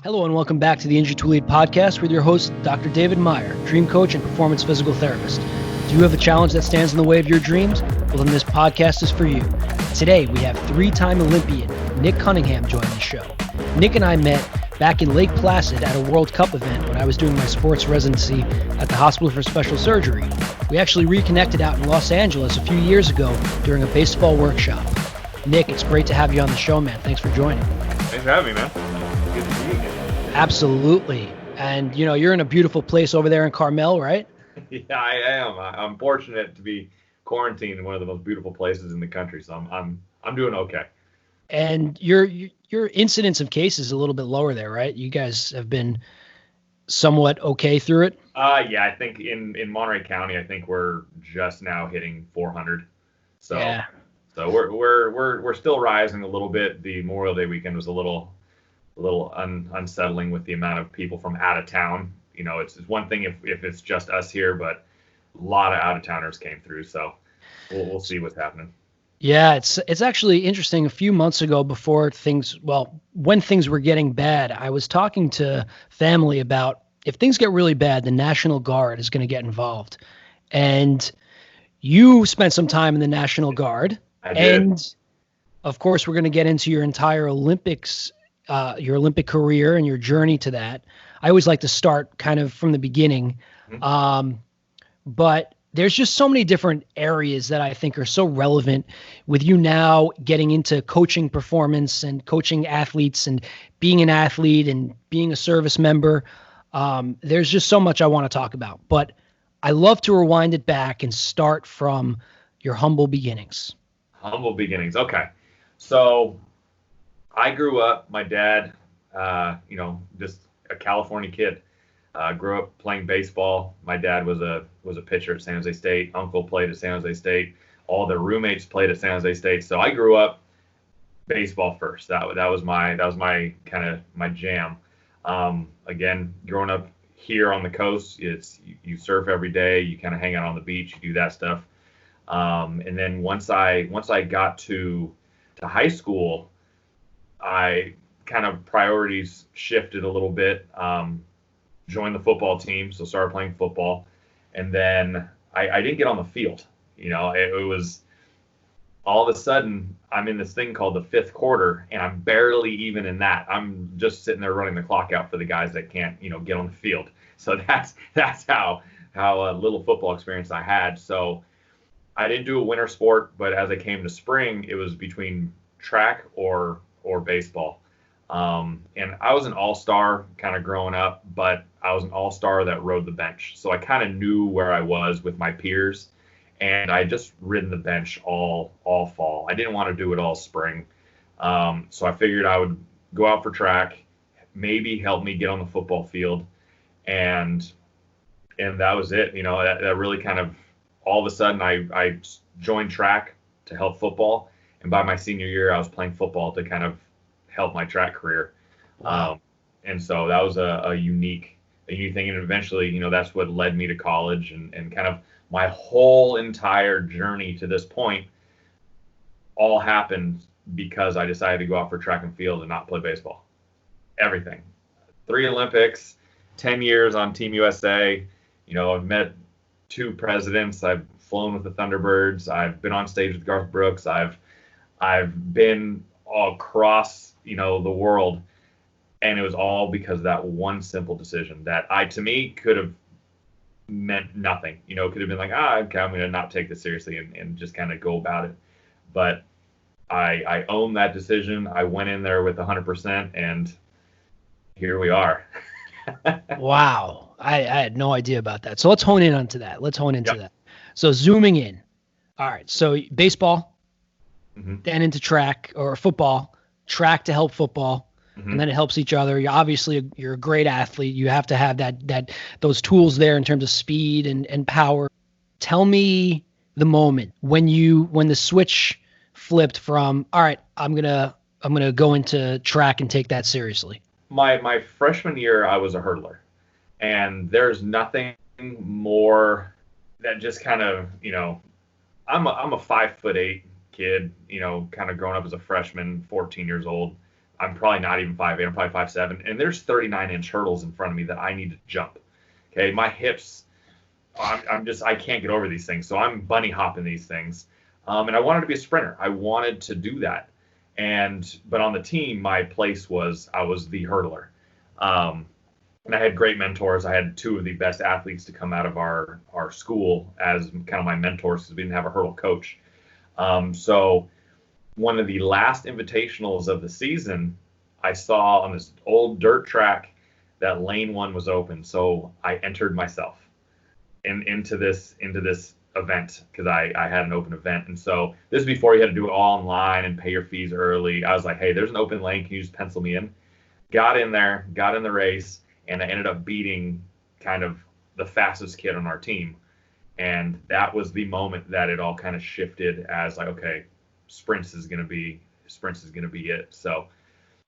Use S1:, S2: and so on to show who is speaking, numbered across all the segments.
S1: Hello and welcome back to the Injury to Lead podcast with your host, Dr. David Meyer, dream coach and performance physical therapist. Do you have a challenge that stands in the way of your dreams? Well, then this podcast is for you. Today, we have three-time Olympian Nick Cunningham joining the show. Nick and I met back in Lake Placid at a World Cup event when I was doing my sports residency at the Hospital for Special Surgery. We actually reconnected out in Los Angeles a few years ago during a baseball workshop. Nick, it's great to have you on the show, man. Thanks for joining.
S2: Thanks for having me, man. Good to see you again.
S1: Absolutely. And, you know, you're in a beautiful place over there in Carmel, right?
S2: Yeah, I am. I'm fortunate to be quarantined in one of the most beautiful places in the country, so I'm doing okay.
S1: And your incidence of cases is a little bit lower there, right? You guys have been somewhat okay through it?
S2: Yeah, I think in Monterey County, I think we're just now hitting 400. So
S1: yeah.
S2: So we're still rising a little bit. The Memorial Day weekend was a little unsettling with the amount of people from out of town. You know, it's one thing if it's just us here, but a lot of out of towners came through. So we'll see what's happening.
S1: Yeah, it's actually interesting. A few months ago, when things were getting bad, I was talking to family about if things get really bad, the National Guard is going to get involved. And you spent some time in the National Guard.
S2: I did.
S1: And of course, we're going to get into your entire Olympics, your Olympic career and your journey to that. I always like to start kind of from the beginning. But there's just so many different areas that I think are so relevant with you now getting into coaching performance and coaching athletes and being an athlete and being a service member. There's just so much I want to talk about, but I love to rewind it back and start from your humble beginnings.
S2: Humble beginnings. Okay. So I grew up, my dad, just a California kid. Grew up playing baseball. My dad was a pitcher at San Jose State. Uncle played at San Jose State. All their roommates played at San Jose State. So I grew up baseball first. That was my kind of my jam. Again, growing up here on the coast, you surf every day. You kind of hang out on the beach. You do that stuff. And then once I got to high school, I kind of priorities shifted a little bit. Joined the football team, so started playing football, and then I didn't get on the field. You know, it was all of a sudden I'm in this thing called the fifth quarter, and I'm barely even in that. I'm just sitting there running the clock out for the guys that can't, get on the field. So that's how little football experience I had. So I didn't do a winter sport, but as I came to spring, it was between track or baseball. And I was an all-star kind of growing up, but I was an all-star that rode the bench. So I kind of knew where I was with my peers, and I just ridden the bench all fall. I didn't want to do it all spring. So I figured I would go out for track, maybe help me get on the football field. And that was it. That really kind of, all of a sudden I joined track to help football. And by my senior year, I was playing football to kind of help my track career.
S1: Wow.
S2: And so that was a unique thing. And eventually, that's what led me to college and kind of my whole entire journey to this point all happened because I decided to go out for track and field and not play baseball. Everything. 3 Olympics, 10 years on Team USA. I've met 2 presidents. I've flown with the Thunderbirds. I've been on stage with Garth Brooks. I've been all across the world, and it was all because of that one simple decision that to me could have meant nothing. Could have been like, okay, I'm gonna not take this seriously and just kind of go about it. But I owned that decision. I went in there with 100%, and here we are.
S1: Wow. I had no idea about that. So let's hone in onto that.
S2: Yep.
S1: That. So zooming in. All right. So baseball, then into track or football, track to help football, and then it helps each other. You're a great athlete. You have to have those tools there in terms of speed and power. Tell me the moment when the switch flipped from, all right, I'm gonna go into track and take that seriously.
S2: My freshman year, I was a hurdler, and there's nothing more that just kind of, I'm a 5'8" kid, kind of growing up as a freshman, 14 years old, I'm probably not even 5'8", I'm probably 5'7", and there's 39-inch hurdles in front of me that I need to jump. Okay, my hips, I can't get over these things, so I'm bunny hopping these things. And I wanted to be a sprinter. I wanted to do that. But on the team, my place was I was the hurdler. And I had great mentors. I had two of the best athletes to come out of our school as kind of my mentors because we didn't have a hurdle coach. So one of the last invitationals of the season, I saw on this old dirt track that lane 1 was open. So I entered myself into this event because I had an open event. And so this is before you had to do it all online and pay your fees early. I was like, hey, there's an open lane. Can you just pencil me in? Got in there, got in the race, and I ended up beating kind of the fastest kid on our team. And that was the moment that it all kind of shifted as like, okay, sprints is going to be it. So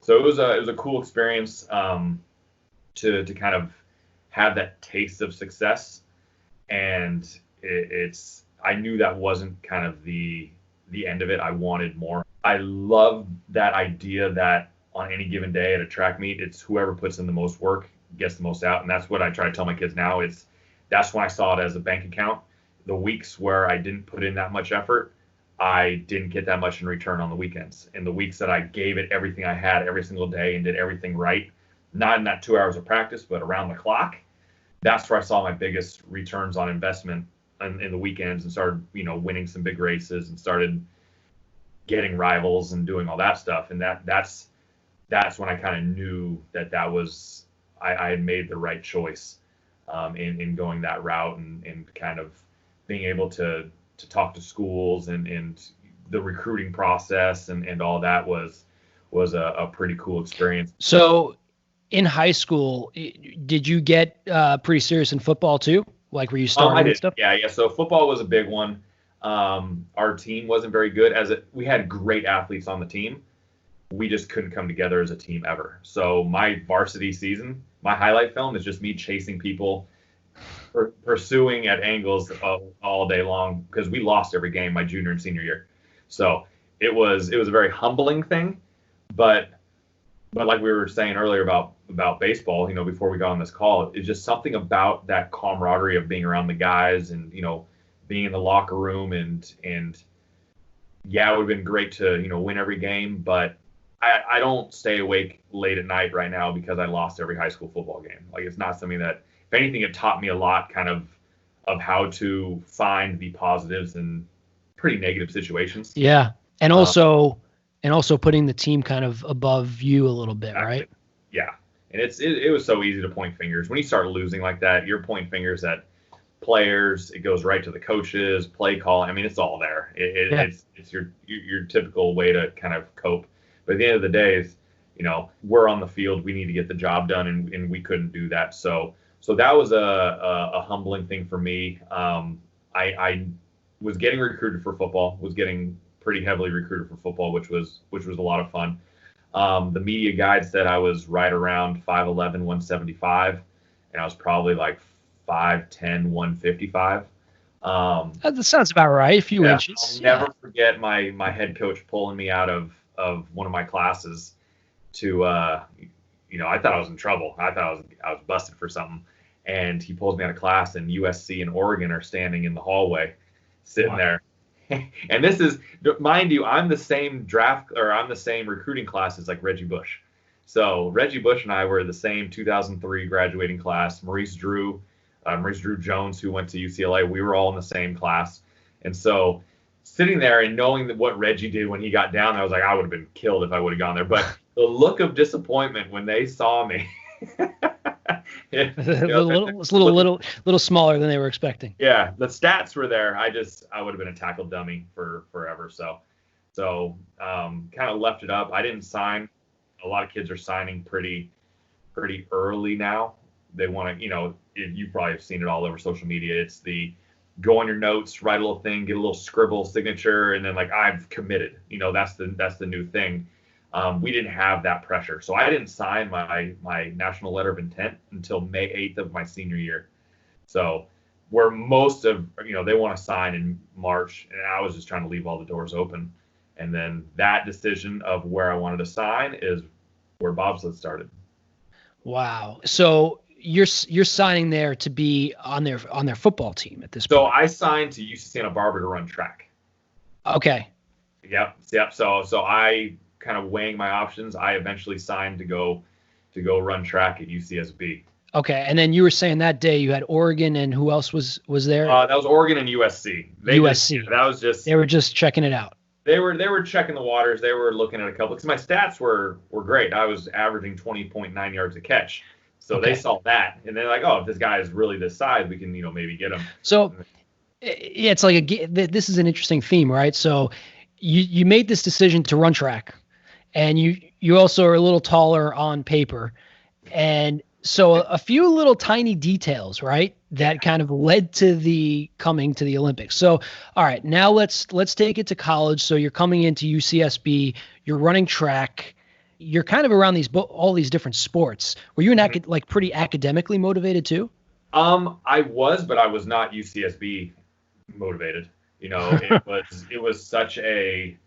S2: it was a cool experience to kind of have that taste of success. And I knew that wasn't kind of the end of it. I wanted more. I love that idea that on any given day at a track meet, it's whoever puts in the most work gets the most out. And that's what I try to tell my kids now. That's when I saw it as a bank account. The weeks where I didn't put in that much effort, I didn't get that much in return on the weekends. In the weeks that I gave it everything I had every single day and did everything right, not in that 2 hours of practice, but around the clock, that's where I saw my biggest returns on investment in the weekends and started, winning some big races and started getting rivals and doing all that stuff. And that's when I kind of knew that was I had made the right choice in going that route and kind of being able to talk to schools and the recruiting process and all that was a pretty cool experience.
S1: So in high school, did you get pretty serious in football too? Like were you starting and stuff?
S2: Yeah. So football was a big one. Our team wasn't very good we had great athletes on the team. We just couldn't come together as a team ever. So my varsity season, my highlight film is just me chasing people, pursuing at angles all day long because we lost every game my junior and senior year. So it was a very humbling thing, but like we were saying earlier about baseball, before we got on this call, it's just something about that camaraderie of being around the guys and, being in the locker room and yeah, it would have been great to, win every game, but I don't stay awake late at night right now because I lost every high school football game. Like it's not something that, if anything, it taught me a lot kind of how to find the positives in pretty negative situations.
S1: Yeah. And also putting the team kind of above you a little bit, right?
S2: Yeah. And it was so easy to point fingers. When you start losing like that, you're pointing fingers at players. It goes right to the coaches, play call. I mean, it's all there. It's your typical way to kind of cope. But at the end of the day, we're on the field. We need to get the job done, and we couldn't do that. So that was a humbling thing for me. I was getting recruited for football. Was getting pretty heavily recruited for football, which was a lot of fun. The media guide said I was right around 5'11", 175, and I was probably like 5'10", 155.
S1: That sounds about right. A few inches.
S2: I'll never forget my head coach pulling me out of one of my classes to, I thought I was in trouble. I thought I was busted for something. And he pulls me out of class, and USC and Oregon are standing in the hallway, sitting there. And this is, mind you, I'm the same recruiting class as like Reggie Bush. So Reggie Bush and I were the same 2003 graduating class. Maurice Drew Jones, who went to UCLA, we were all in the same class. And so sitting there and knowing that what Reggie did when he got down, I was like, I would have been killed if I would have gone there. But the look of disappointment when they saw me,
S1: it was a little smaller than they were expecting.
S2: Yeah, the stats were there. I would have been a tackle dummy for forever. So kind of left it up. I didn't sign. A lot of kids are signing pretty early now. They want to, you probably have seen it all over social media. It's the go on your notes, write a little thing, get a little scribble signature, and then like I've committed. That's the new thing. We didn't have that pressure, so I didn't sign my national letter of intent until May 8th of my senior year. So where most of they want to sign in March, and I was just trying to leave all the doors open. And then that decision of where I wanted to sign is where bobsled started.
S1: Wow. So you're signing there to be on their football team at this
S2: So
S1: point.
S2: I signed to UC Santa Barbara to run track.
S1: Okay.
S2: Yep. So I kind of weighing my options. I eventually signed to go run track at UCSB.
S1: Okay. And then you were saying that day you had Oregon, and who else was there?
S2: That was Oregon and USC.
S1: USC.
S2: That was just.
S1: They were just checking it out.
S2: They were checking the waters. They were looking at a couple because my stats were great. I was averaging 20.9 yards a catch. So
S1: Okay.
S2: they saw that, and they're like, "Oh, if this guy is really this size, we can, maybe get him."
S1: So yeah, it's like this is an interesting theme, right? So you made this decision to run track, and you also are a little taller on paper, and so a few little tiny details, right, that kind of led to the coming to the Olympics. So all right, now let's take it to college. So you're coming into UCSB, you're running track, you're kind of around all these different sports. Were you like pretty academically motivated too?
S2: I was, but I was not UCSB motivated. It was such a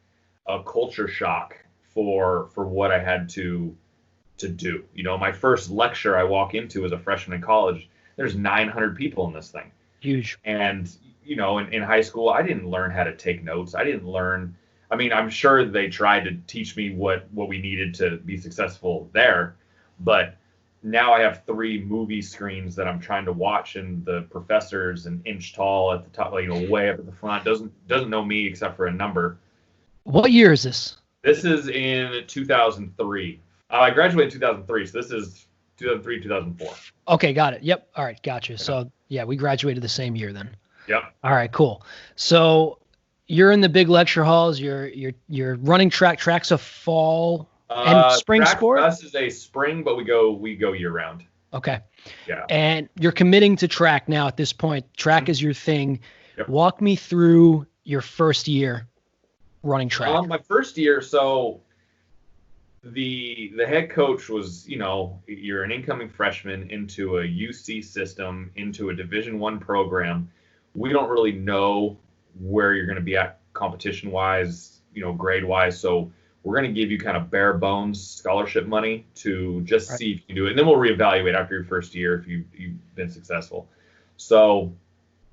S2: culture shock for what I had to do. My first lecture I walk into as a freshman in college, there's 900 people in this thing.
S1: Huge.
S2: And in high school, I didn't learn how to take notes. I didn't learn. I mean, I'm sure they tried to teach me what we needed to be successful there, but now I have 3 movie screens that I'm trying to watch, and the professor's an inch tall at the top, way up at the front, doesn't know me except for a number.
S1: What year is this?
S2: This is in 2003. I graduated in 2003, so this is 2003, 2004.
S1: Okay, got it. Yep. All right, gotcha. So yeah, we graduated the same year then.
S2: Yep.
S1: All right, cool. So you're in the big lecture halls. You're running track. Track's a fall and spring
S2: track
S1: sport.
S2: For us is a spring, but we go year round.
S1: Okay.
S2: Yeah.
S1: And you're committing to track now at this point. Track is your thing.
S2: Yep.
S1: Walk me through your first year running track.
S2: My first year, so the head coach was, you're an incoming freshman into a UC system, into a Division I program. We don't really know where you're going to be at competition wise, grade wise. So we're going to give you kind of bare bones scholarship money to just see if you can do it. And then we'll reevaluate after your first year if you've been successful. So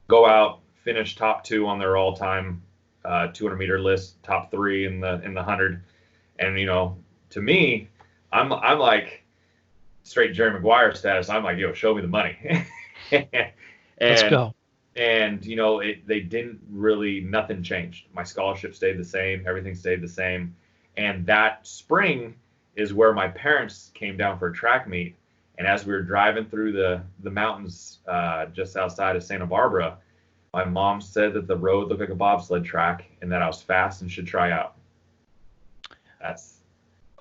S2: go out, finish top 2 on their all-time 200-meter list, top 3 in the 100. And, to me, I'm like straight Jerry Maguire status. I'm like, show me the money.
S1: Let's go.
S2: And, they didn't really, nothing changed. My scholarship stayed the same. Everything stayed the same. And that spring is where my parents came down for a track meet. And as we were driving through the mountains just outside of Santa Barbara, my mom said that the road looked like a bobsled track and that I was fast and should try out.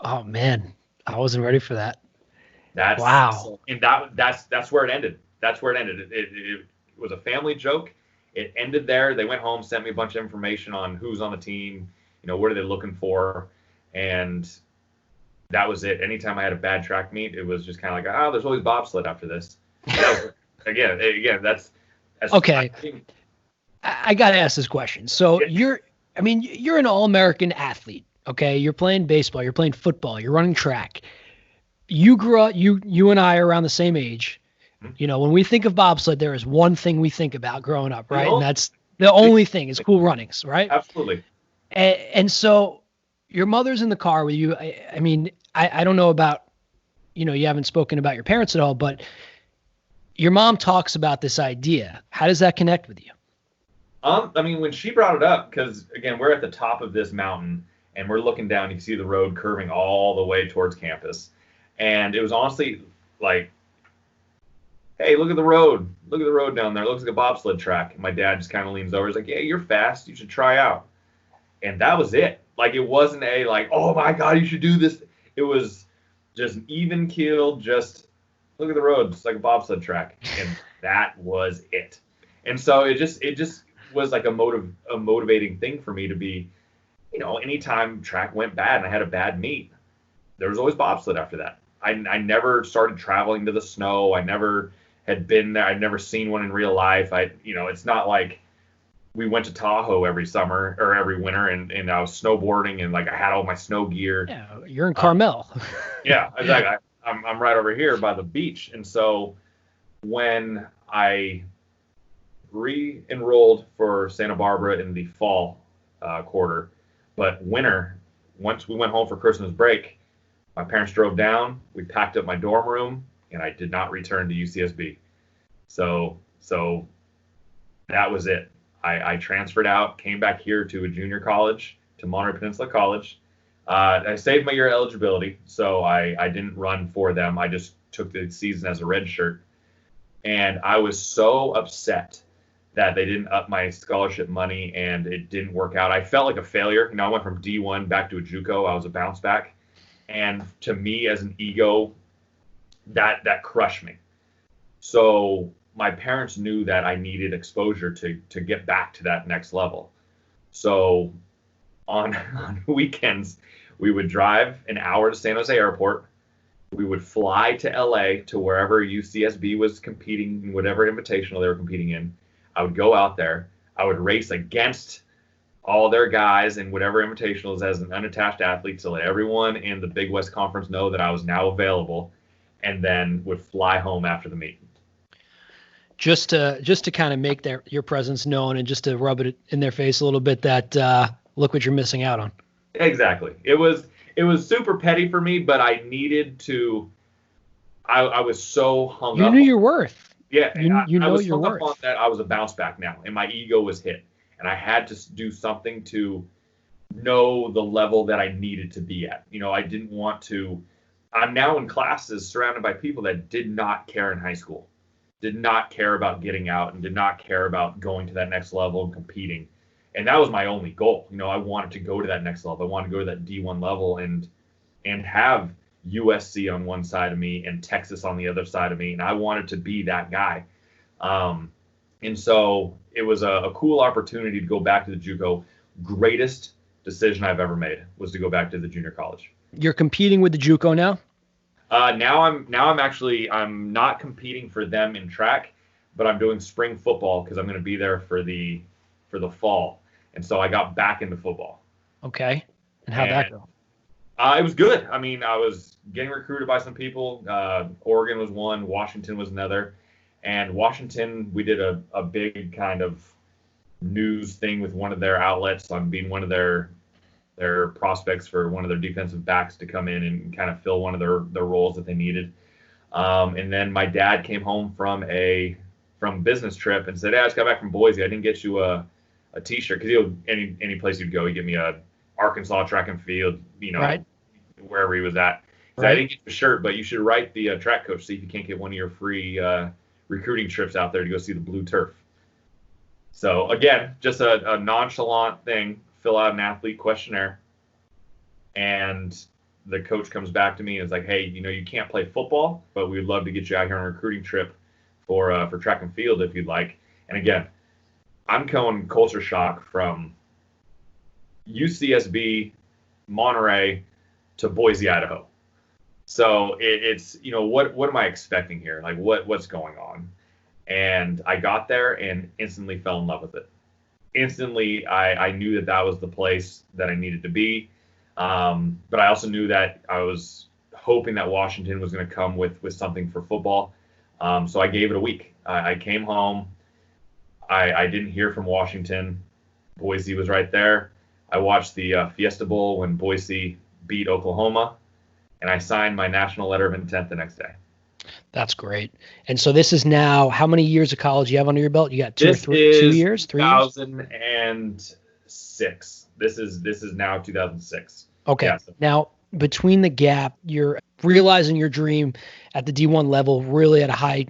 S1: Oh man, I wasn't ready for that.
S2: Wow. And that's where it ended. That's where it ended. It was a family joke. It ended there. They went home, sent me a bunch of information on who's on the team, what are they looking for, and that was it. Anytime I had a bad track meet, it was just kind of like, there's always bobsled after this. Again, that's
S1: okay. I got to ask this question. So you're an all-American athlete. Okay, you're playing baseball, you're playing football, you're running track. You grew up, you and I are around the same age. When we think of bobsled, there is one thing we think about growing up, right? And that's the only thing is cool runnings, right?
S2: Absolutely.
S1: And so your mother's in the car with you. I don't know about, you haven't spoken about your parents at all, but your mom talks about this idea. How does that connect with you?
S2: When she brought it up, because again, we're at the top of this mountain and we're looking down, you can see the road curving all the way towards campus. And it was honestly like, hey, look at the road. Look at the road down there. It looks like a bobsled track. And my dad just kind of leans over. He's like, yeah, you're fast. You should try out. And that was it. Like, it wasn't oh my God, you should do this. It was just even keeled, just look at the road. It's like a bobsled track. And that was it. And so it just was like a motivating thing for me to be, anytime track went bad and I had a bad meet, there was always bobsled after that. I never started traveling to the snow. I never had been there. I'd never seen one in real life. It's not like we went to Tahoe every summer or every winter, and I was snowboarding, and like I had all my snow gear.
S1: Yeah, you're in Carmel.
S2: Yeah, exactly. I'm right over here by the beach. And so when I re-enrolled for Santa Barbara in the fall quarter, but winter, once we went home for Christmas break, my parents drove down, we packed up my dorm room, and I did not return to UCSB. So that was it. I transferred out, came back here to a junior college, to Monterey Peninsula College. I saved my year eligibility, so I didn't run for them. I just took the season as a red shirt. And I was so upset that they didn't up my scholarship money and it didn't work out. I felt like a failure. I went from D1 back to a JUCO. I was a bounce back. And to me, as an ego, that crushed me. So my parents knew that I needed exposure to get back to that next level. So on weekends, we would drive an hour to San Jose Airport. We would fly to LA to wherever UCSB was competing in whatever invitational they were competing in. I would go out there. I would race against all their guys in whatever invitationals as an unattached athlete to let everyone in the Big West Conference know that I was now available, and then would fly home after the meet.
S1: Just to kind of make your presence known and just to rub it in their face a little bit that look what you're missing out on.
S2: Exactly. It was super petty for me, but I needed to. I was so hung up.
S1: You knew your worth.
S2: Yeah,
S1: you know
S2: I was
S1: your
S2: hung
S1: worth.
S2: up on that. I was a bounce back now, and my ego was hit, and I had to do something to know the level that I needed to be at. I didn't want to. I'm now in classes surrounded by people that did not care in high school, did not care about getting out, and did not care about going to that next level and competing. And that was my only goal. I wanted to go to that next level. I wanted to go to that D1 level and have USC on one side of me and Texas on the other side of me. And I wanted to be that guy. And so it was a cool opportunity to go back to the JUCO. Greatest decision I've ever made was to go back to the junior college.
S1: You're competing with the JUCO now?
S2: Now I'm not competing for them in track, but I'm doing spring football because I'm going to be there for the fall. And so I got back into football.
S1: Okay. And how'd that go?
S2: It was good. I was getting recruited by some people. Oregon was one. Washington was another. And Washington, we did a big kind of news thing with one of their outlets on being one of their prospects for one of their defensive backs to come in and kind of fill one of their roles that they needed. And then my dad came home from business trip and said, "Hey, I just got back from Boise. I didn't get you a T-shirt," because any place you'd go, he'd give me a Arkansas track and field,
S1: right,
S2: wherever he was at. So
S1: right.
S2: I didn't get you a shirt, but you should write the track coach, see if you can't get one of your free recruiting trips out there to go see the blue turf. So again, just a nonchalant thing. Fill out an athlete questionnaire, and the coach comes back to me and is like, "Hey, you can't play football, but we'd love to get you out here on a recruiting trip for track and field if you'd like." And again, I'm going culture shock from UCSB, Monterey to Boise, Idaho. So it's what am I expecting here? Like what's going on? And I got there and instantly fell in love with it. Instantly, I knew that was the place that I needed to be. But I also knew that I was hoping that Washington was going to come with something for football. So I gave it a week. I came home. I didn't hear from Washington. Boise was right there. I watched the Fiesta Bowl when Boise beat Oklahoma, and I signed my national letter of intent the next day.
S1: That's great. And so this is now, how many years of college you have under your belt? You got 2 years, 3 years?
S2: 2006. This is now 2006.
S1: Okay.
S2: Yeah,
S1: Now, between the gap, you're realizing your dream at the D1 level, really at a high,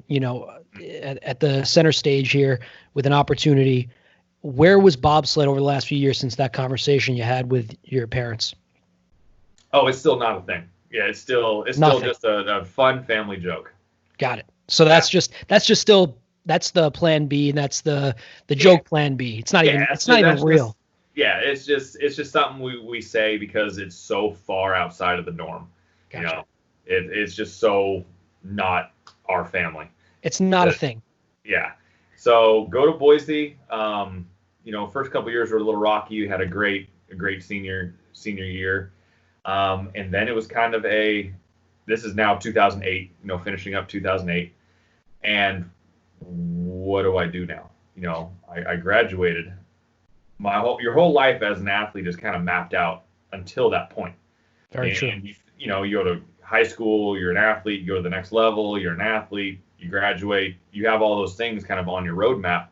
S1: at the center stage here with an opportunity. Where was bobsled over the last few years since that conversation you had with your parents?
S2: Oh, it's still not a thing. Yeah, it's still just a fun family joke.
S1: Got it. So that's the plan B, and that's the joke plan B. It's not even real.
S2: It's just something we say because it's so far outside of the norm.
S1: Gotcha.
S2: It's just so not our family.
S1: It's not a thing.
S2: Yeah. So go to Boise. first couple years were a little rocky. You had a great senior year. And then it was kind of this is now 2008, finishing up 2008. And what do I do now? I graduated. Your whole life as an athlete is kind of mapped out until that point.
S1: Very true.
S2: You go to high school, you're an athlete, you go to the next level, you're an athlete, you graduate, you have all those things kind of on your roadmap.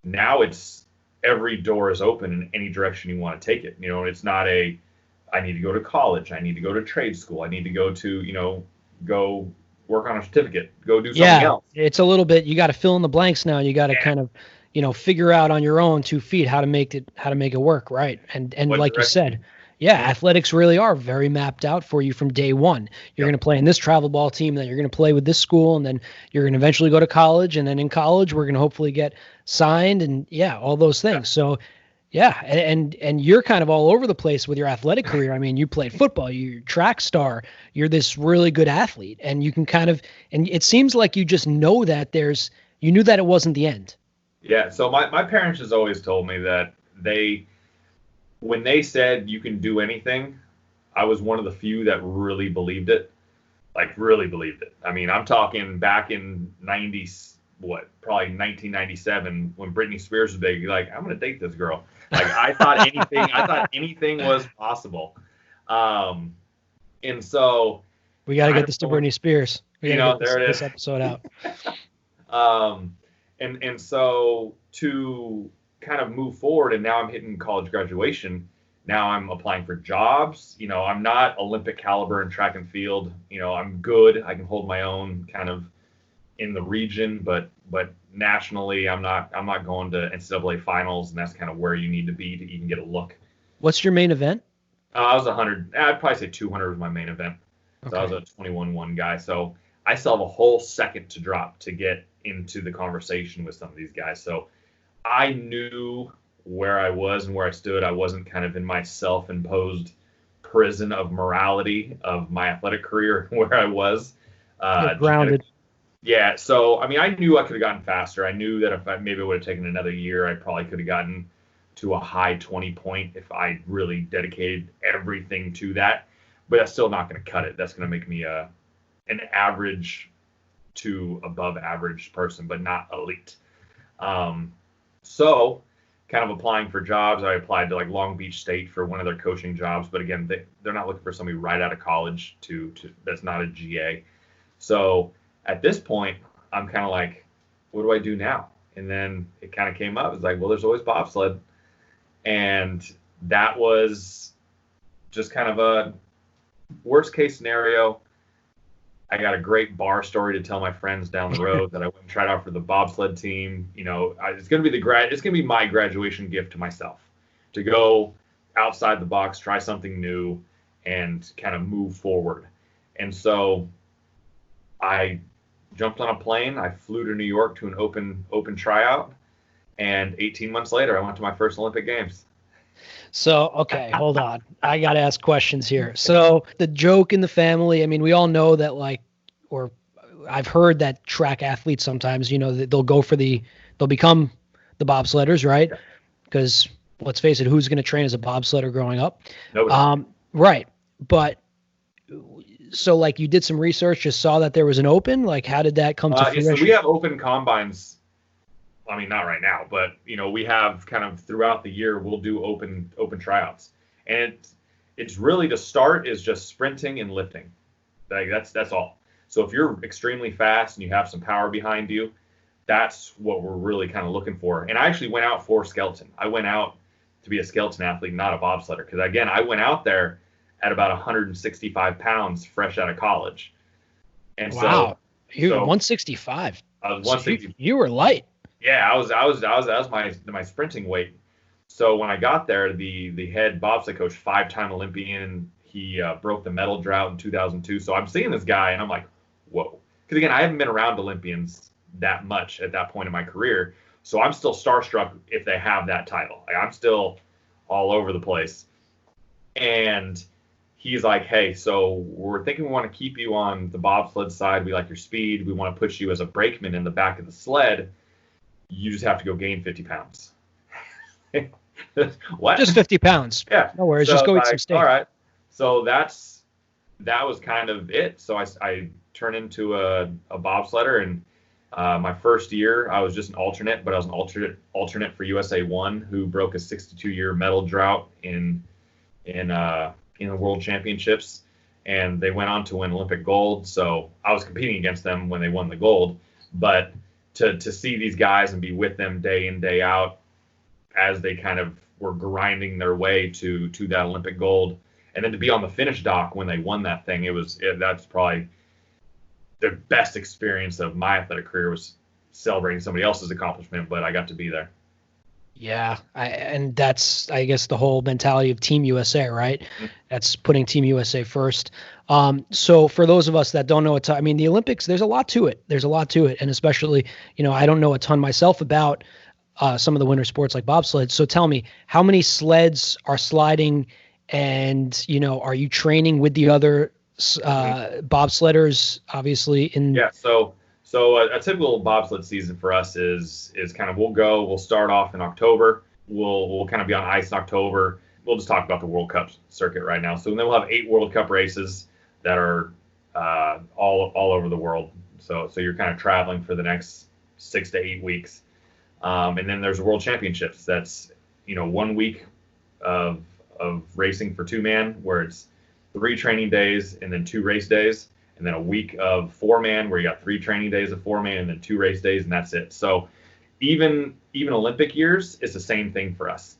S2: Now it's every door is open in any direction you want to take it. It's not I need to go to college, I need to go to trade school, I need to go to, go work on a certificate, go do something else.
S1: It's a little bit, you got to fill in the blanks now. You got to kind of, figure out on your own 2 feet how to make it work. Right. And like you said, athletics really are very mapped out for you from day one. You're going to play in this travel ball team, then you're going to play with this school, and then you're going to eventually go to college. And then in college, we're going to hopefully get signed and all those things. So and you're kind of all over the place with your athletic career. I mean, you played football, you're a track star, you're this really good athlete, and you can and it seems like you just know that you knew that it wasn't the end.
S2: Yeah. So my parents has always told me that when they said you can do anything, I was one of the few that really believed it. Like really believed it. I mean, I'm talking back in probably 1997 when Britney Spears was big. You're like, I'm going to date this girl. Like I thought anything was possible. And so
S1: we got to get this to Britney Spears. We got to get this episode out.
S2: And so to kind of move forward, and now I'm hitting college graduation. Now I'm applying for jobs. I'm not Olympic caliber in track and field. I'm good. I can hold my own kind of in the region, but nationally, I'm not going to NCAA finals, and that's kind of where you need to be to even get a look.
S1: What's your main event?
S2: I was 100. I'd probably say 200 was my main event. So okay. I was a 21-1 guy. So I still have a whole second to drop to get into the conversation with some of these guys. So I knew where I was and where I stood. I wasn't kind of in my self-imposed prison of morality of my athletic career where I was.
S1: Grounded.
S2: Yeah. So, I mean, I knew I could have gotten faster. I knew that if I maybe would have taken another year, I probably could have gotten to a high 20 point if I really dedicated everything to that. But that's still not going to cut it. That's going to make me an average to above average person, but not elite. So kind of applying for jobs. I applied to like Long Beach State for one of their coaching jobs. But again, they're not looking for somebody right out of college to that's not a GA. So at this point, I'm kind of like, what do I do now? And then it kind of came up. It's like, well, there's always bobsled. And that was just kind of a worst case scenario. I got a great bar story to tell my friends down the road that I went and tried out for the bobsled team. It's going to be it's going to be my graduation gift to myself to go outside the box, try something new, and kind of move forward. And so I jumped on a plane. I flew to New York to an open tryout, and 18 months later, I went to my first Olympic Games.
S1: So, okay, hold on. I got to ask questions here. So the joke in the family, I mean, we all know that or I've heard that track athletes sometimes, they'll become the bobsledders, right? Because let's face it, who's going to train as a bobsledder growing up?
S2: Nobody.
S1: Right. But so you did some research, just saw that there was an open, how did that come to fruition?
S2: So we have open combines. I mean, not right now, but we have kind of throughout the year, we'll do open tryouts, and it's really to start is just sprinting and lifting. That's all. So if you're extremely fast and you have some power behind you, that's what we're really kind of looking for. And I actually went out for skeleton. I went out to be a skeleton athlete, not a bobsledder, because again, I went out there at about 165 pounds fresh out of college. And
S1: wow, you 165.
S2: I was 160.
S1: You were light.
S2: Yeah, that was my sprinting weight. So when I got there, the head bobsled coach, 5-time Olympian, he broke the medal drought in 2002. So I'm seeing this guy, and I'm like, whoa. Because again, I haven't been around Olympians that much at that point in my career, so I'm still starstruck if they have that title. I'm still all over the place. And he's like, hey, so we're thinking we want to keep you on the bobsled side. We like your speed. We want to put you as a brakeman in the back of the sled. You just have to go gain 50 pounds. What?
S1: Just 50 pounds.
S2: Yeah.
S1: No worries.
S2: So
S1: Just go eat
S2: like,
S1: some steak.
S2: all right. So that was kind of it. So I turned into a bobsledder, and my first year I was just an alternate, but I was an alternate for USA 1, who broke a 62-year medal drought in the World Championships, and they went on to win Olympic gold. So I was competing against them when they won the gold, but to see these guys and be with them day in, day out as they kind of were grinding their way to that Olympic gold, and then to be on the finish dock when they won that thing, that's probably the best experience of my athletic career, was celebrating somebody else's accomplishment, but I got to be there.
S1: Yeah, and that's, I guess, the whole mentality of Team USA, right?
S2: Mm-hmm.
S1: That's putting Team USA first. So for those of us that don't know I mean, the Olympics, there's a lot to it. And especially, I don't know a ton myself about some of the winter sports like bobsled. So tell me, how many sleds are sliding, and, are you training with the other bobsledders, obviously?
S2: Yeah, so a typical bobsled season for us is kind of, we'll start off in October. We'll kind of be on ice in October. We'll just talk about the World Cup circuit right now. So then we'll have 8 World Cup races that are all over the world. So you're kind of traveling for the next 6 to 8 weeks. And then there's World Championships. That's 1 week of racing for 2-man, where it's 3 training days and then 2 race days, and then a week of 4-man where you got 3 training days of 4-man and then 2 race days, and that's it. So even Olympic years, it's the same thing for us.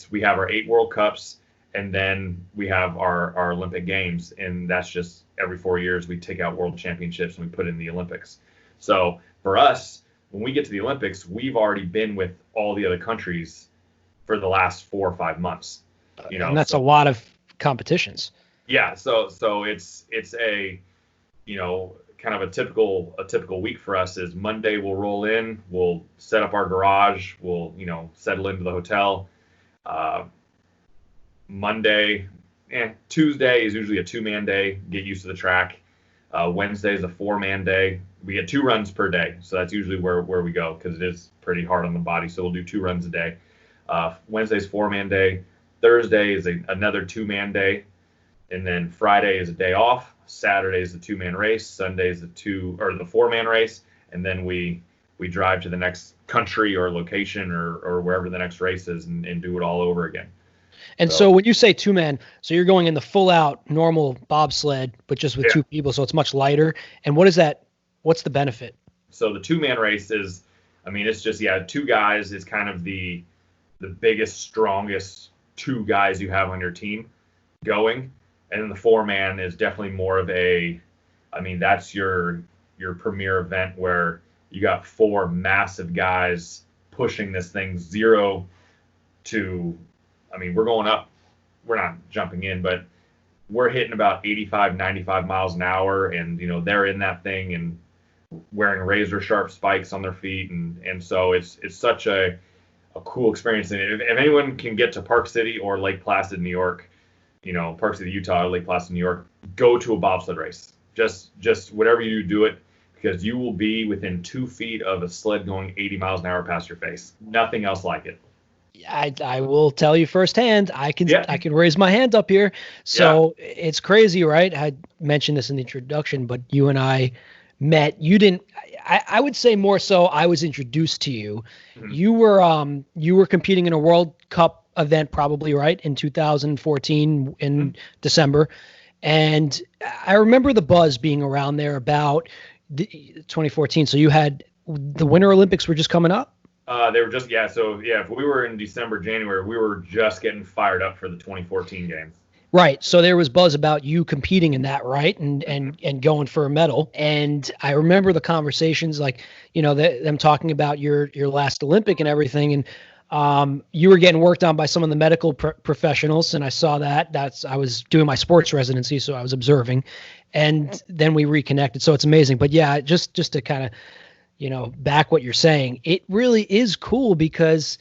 S2: We have our 8 World Cups, and then we have our Olympic Games, and that's just every 4 years we take out World Championships and we put in the Olympics. So for us, when we get to the Olympics, we've already been with all the other countries for the last 4 or 5 months.
S1: And that's a lot of competitions.
S2: Yeah, so it's a kind of a typical week for us is Monday we'll roll in, we'll set up our garage, we'll settle into the hotel. Tuesday is usually a 2-man day, get used to the track. Wednesday is a 4-man day. We get 2 runs per day, so that's usually where we go, because it is pretty hard on the body. So we'll do 2 runs a day. Wednesday's 4-man day. Thursday is another 2-man day, and then Friday is a day off. Saturday is the 2-man race. Sunday is the 4-man race, and then we drive to the next country or location or wherever the next race is and do it all over again.
S1: And so when you say 2-man, so you're going in the full out normal bobsled, but just with 2 people, so it's much lighter. And what's the benefit? So
S2: the 2-man race is, it's just 2 guys is kind of the biggest, strongest 2 guys you have on your team going. And then the 4-man is definitely more of that's your premier event, where you got 4 massive guys pushing this thing 0 to, we're going up, we're not jumping in, but we're hitting about 85, 95 miles an hour, and, they're in that thing and wearing razor sharp spikes on their feet. And so it's such a cool experience. And if anyone can get to Park City or Lake Placid, New York, Park City, Utah, or Lake Placid, New York, go to a bobsled race. Just whatever you do it, because you will be within 2 feet of a sled going 80 miles an hour past your face. Nothing else like it.
S1: I will tell you firsthand. I can raise my hand up here. So It's crazy, right? I mentioned this in the introduction, but you and I met. You didn't. I would say more so I was introduced to you. Mm-hmm. You were competing in a World Cup event, probably, right, in 2014 in December, and I remember the buzz being around there about 2014. So you had the Winter Olympics were just coming up.
S2: They were just if we were in December, January, we were just getting fired up for the 2014 games.
S1: Right. So there was buzz about you competing in that, right? And going for a medal. And I remember the conversations, like, them talking about your last Olympic and everything. And you were getting worked on by some of the medical professionals. And I saw that. I was doing my sports residency, so I was observing. And then we reconnected. So it's amazing. But yeah, just to kind of, back what you're saying, it really is cool, because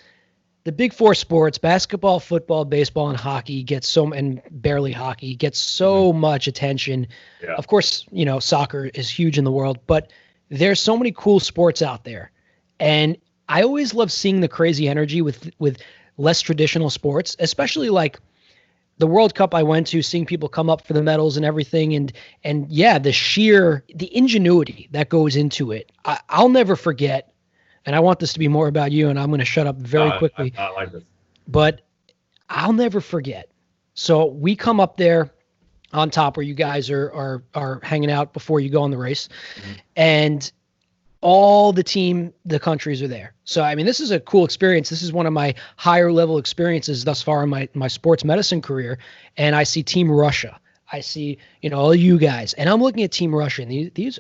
S1: the big 4 sports, basketball, football, baseball, and hockey and barely hockey gets so much attention. Yeah. Of course, soccer is huge in the world, but there's so many cool sports out there. And I always love seeing the crazy energy with less traditional sports, especially like the World Cup I went to, seeing people come up for the medals and everything. And yeah, the ingenuity that goes into it. I'll never forget, and I want this to be more about you, and I'm going to shut up very quickly.
S2: I like this.
S1: But I'll never forget. So we come up there on top where you guys are hanging out before you go on the race. Mm-hmm. And all the countries are there. So, I mean, this is a cool experience. This is one of my higher level experiences thus far in my sports medicine career. And I see Team Russia. I see, all you guys, and I'm looking at Team Russia, and these,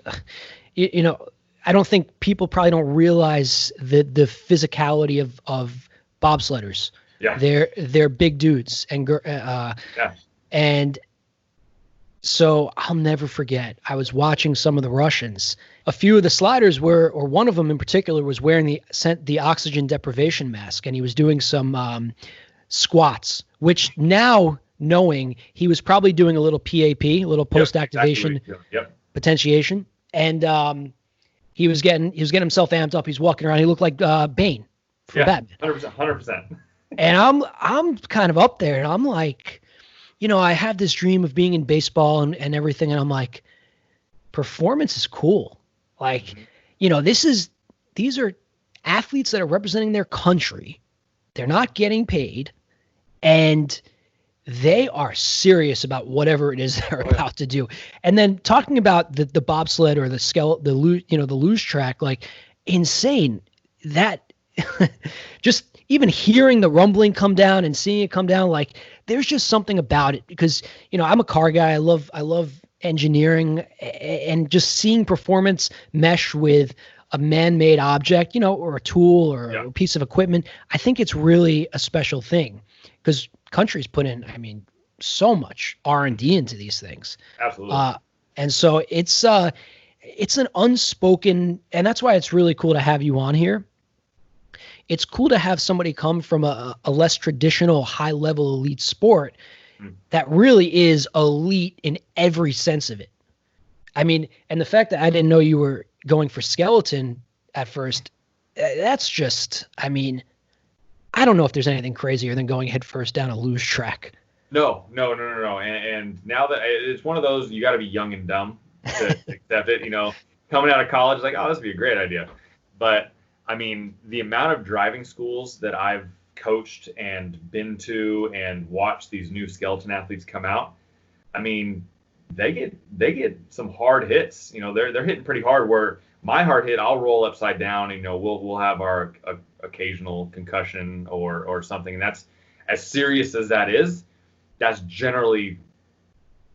S1: I don't think people probably don't realize the physicality of bobsledders.
S2: Yeah.
S1: They're big dudes and so I'll never forget, I was watching some of the Russians. A few of the sliders or one of them in particular was wearing the oxygen deprivation mask, and he was doing some squats, which now knowing he was probably doing a little PAP, a little post-activation potentiation. And he was getting himself amped up. He's walking around. He looked like Bane from Batman.
S2: 100%.
S1: And I'm kind of up there, and I'm like, I have this dream of being in baseball and everything, and I'm like, performance is cool. Like, these are athletes that are representing their country. They're not getting paid, and they are serious about whatever it is they're about to do. And then talking about the bobsled or the luge track, like, insane. That just even hearing the rumbling come down and seeing it come down, like, there's just something about it because, I'm a car guy. I love engineering, and just seeing performance mesh with a man-made object, or a tool or a piece of equipment. I think it's really a special thing because countries put in, so much R&D into these things.
S2: Absolutely.
S1: And so it's an unspoken, and that's why it's really cool to have you on here. It's cool to have somebody come from a less traditional high-level elite sport that really is elite in every sense of it. And the fact that I didn't know you were going for skeleton at first, that's just, I don't know if there's anything crazier than going head first down a luge track.
S2: No. And now that it's one of those, you got to be young and dumb to accept it. Coming out of college, like, oh, this would be a great idea. But the amount of driving schools that I've coached and been to and watched these new skeleton athletes come out, they get some hard hits. They're hitting pretty hard. Where my hard hit, I'll roll upside down. We'll have our occasional concussion or something. And that's as serious as that is. That's generally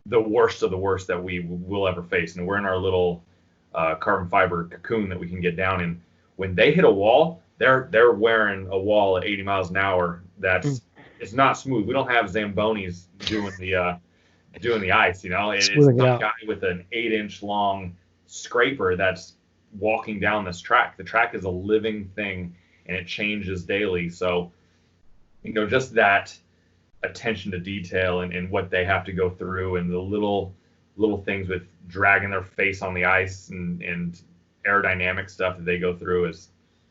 S2: the worst of the worst that we will ever face. And we're in our little carbon fiber cocoon that we can get down in. When they hit a wall, they're wearing a wall at 80 miles an hour. It's not smooth. We don't have Zambonis doing the ice. It's some guy with an 8-inch long scraper that's walking down this track. The track is a living thing, and it changes daily. So, just that attention to detail and what they have to go through, and the little things with dragging their face on the ice and aerodynamic stuff that they go through is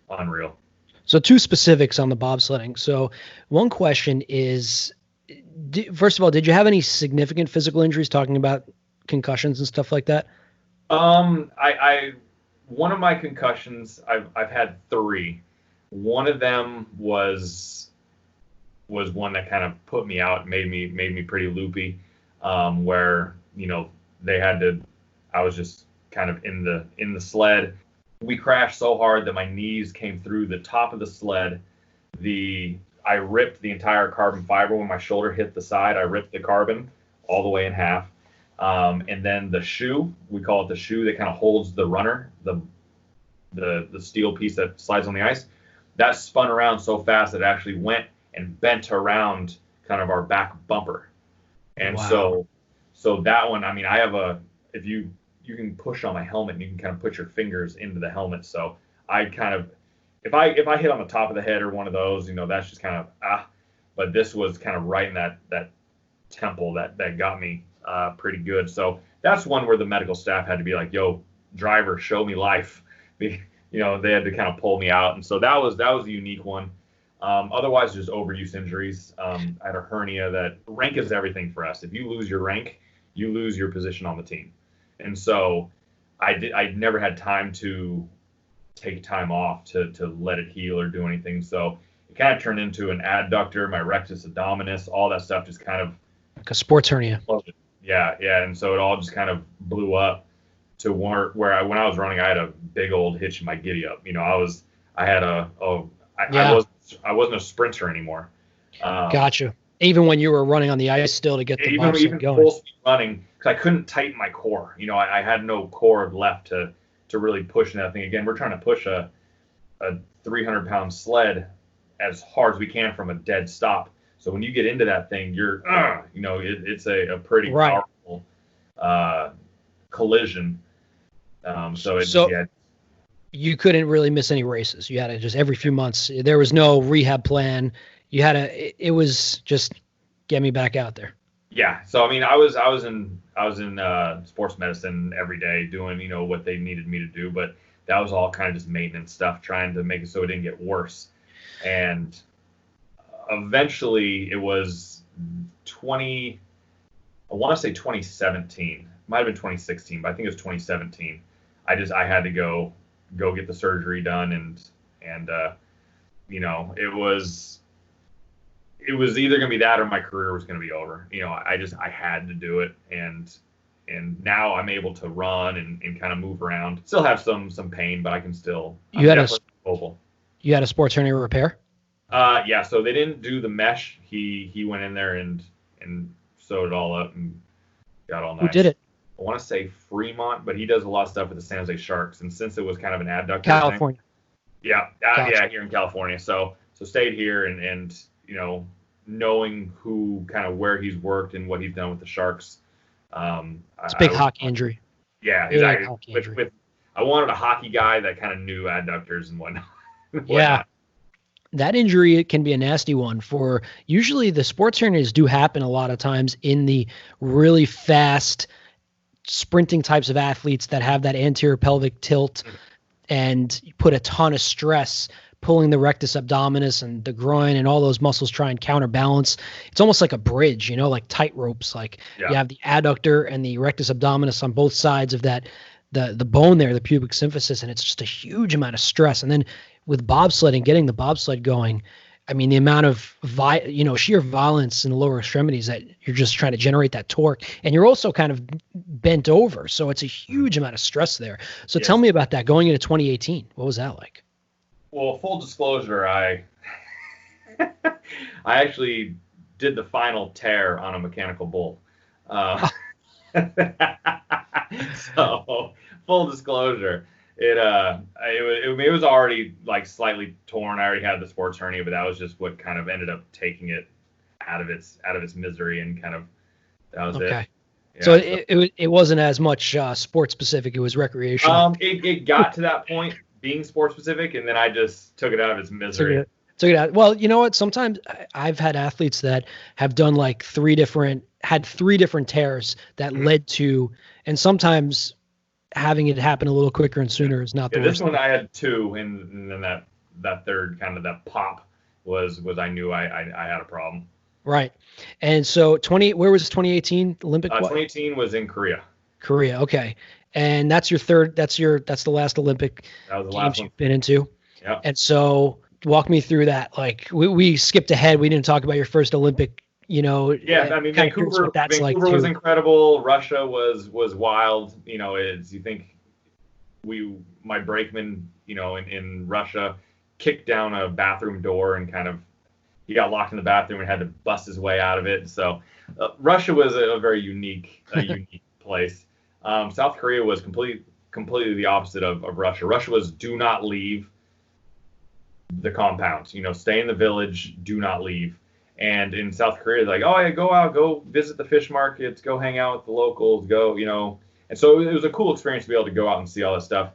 S2: unreal.
S1: So 2 specifics on the bobsledding. So one question is, first of all, did you have any significant physical injuries, talking about concussions and stuff like that?
S2: One of my concussions, I've had 3. One of them was one that kind of put me out, made me pretty loopy, where, they had to, I was just kind of in the sled. We crashed so hard that my knees came through the top of the sled. I ripped the entire carbon fiber when my shoulder hit the side. I ripped the carbon all the way in half. And then the shoe, we call it the shoe that kind of holds the runner, the steel piece that slides on the ice, that spun around so fast that it actually went and bent around kind of our back bumper. And so that one, I have if you can push on my helmet and you can kind of put your fingers into the helmet. So I kind of, if I hit on the top of the head or one of those, that's just kind of, but this was kind of right in that temple that got me pretty good. So that's one where the medical staff had to be like, yo, driver, show me life. They had to kind of pull me out. And so that was a unique one. Otherwise, just overuse injuries. I had a hernia. That rank is everything for us. If you lose your rank, you lose your position on the team. And so I never had time to take time off to let it heal or do anything. So it kind of turned into an adductor, my rectus abdominis, all that stuff just kind of
S1: like a sports hernia.
S2: Yeah. And so it all just kind of blew up to where when I was running, I had a big old hitch in my giddy up. I wasn't a sprinter anymore.
S1: Gotcha. Even when you were running on the ice still to get the
S2: even
S1: going.
S2: Full speed running, because I couldn't tighten my core. I had no core left to really push that thing. Again, we're trying to push a 300-pound sled as hard as we can from a dead stop. So when you get into that thing, you're, it's a pretty powerful collision.
S1: You couldn't really miss any races. You had to just every few months. There was no rehab plan. You had to. It was just get me back out there.
S2: Yeah. So I mean, I was in sports medicine every day doing what they needed me to do, but that was all kind of just maintenance stuff, trying to make it so it didn't get worse. And eventually, it was I want to say 2017. It might have been 2016, but I think it was 2017. I had to go get the surgery done, and it was either going to be that or my career was going to be over. I had to do it, and now I'm able to run and kind of move around. Still have some pain, but I can still.
S1: You had
S2: mobile.
S1: You had a sports hernia repair?
S2: Yeah. So they didn't do the mesh. He went in there and sewed it all up and got all nice.
S1: Who did it?
S2: I want to say Fremont, but he does a lot of stuff with the San Jose Sharks. And since it was kind of an adductor
S1: California.
S2: thing,
S1: Gotcha.
S2: Yeah, here in California. So stayed here and knowing where he's worked and what he's done with the Sharks.
S1: It's a big hockey injury.
S2: Yeah, exactly. I wanted a hockey guy that kind of knew adductors and whatnot.
S1: Yeah. That injury can be a nasty one for usually the sports hernias do happen a lot of times in the really fast sprinting types of athletes that have that anterior pelvic tilt and put a ton of stress pulling the rectus abdominis and the groin and all those muscles try and counterbalance. It's almost like a bridge, like tight ropes. You have the adductor and the rectus abdominis on both sides of that, the bone there, the pubic symphysis, and it's just a huge amount of stress. And then with bobsledding, getting the bobsled going, I mean, the amount of sheer violence in the lower extremities that you're just trying to generate that torque, and you're also kind of bent over, so it's a huge amount of stress there. So Tell me about that going into 2018. What was that like?
S2: Well, full disclosure, I actually did the final tear on a mechanical bull. So full disclosure. It was already like slightly torn. I already had the sports hernia, but that was just what kind of ended up taking it out of its misery, and kind of that was it. Yeah,
S1: so it wasn't as much sports specific. It was recreational.
S2: It got to that point being sports specific, and then I just took it out of its misery.
S1: Took it out. Well, you know what? Sometimes I've had athletes that have done like three different tears that led to, and sometimes having it happen a little quicker and sooner is not the worst.
S2: This one I had two, and then that third kind of that pop was I knew I had a problem.
S1: Right. And so where was 2018 Olympic?
S2: 2018 was in Korea.
S1: Korea. Okay. And that's your third, that's the last Olympic games you've been into.
S2: Yeah.
S1: And so walk me through that. Like we skipped ahead. We didn't talk about your first Olympic,
S2: Yeah. I mean, Vancouver was incredible. Russia was wild. As you think my brakeman, in Russia kicked down a bathroom door and kind of, he got locked in the bathroom and had to bust his way out of it. So Russia was a very unique place. South Korea was completely the opposite of Russia. Russia was do not leave the compound. Stay in the village, do not leave. And in South Korea, like, oh yeah, go out, go visit the fish markets, go hang out with the locals, go. And so it was a cool experience to be able to go out and see all that stuff.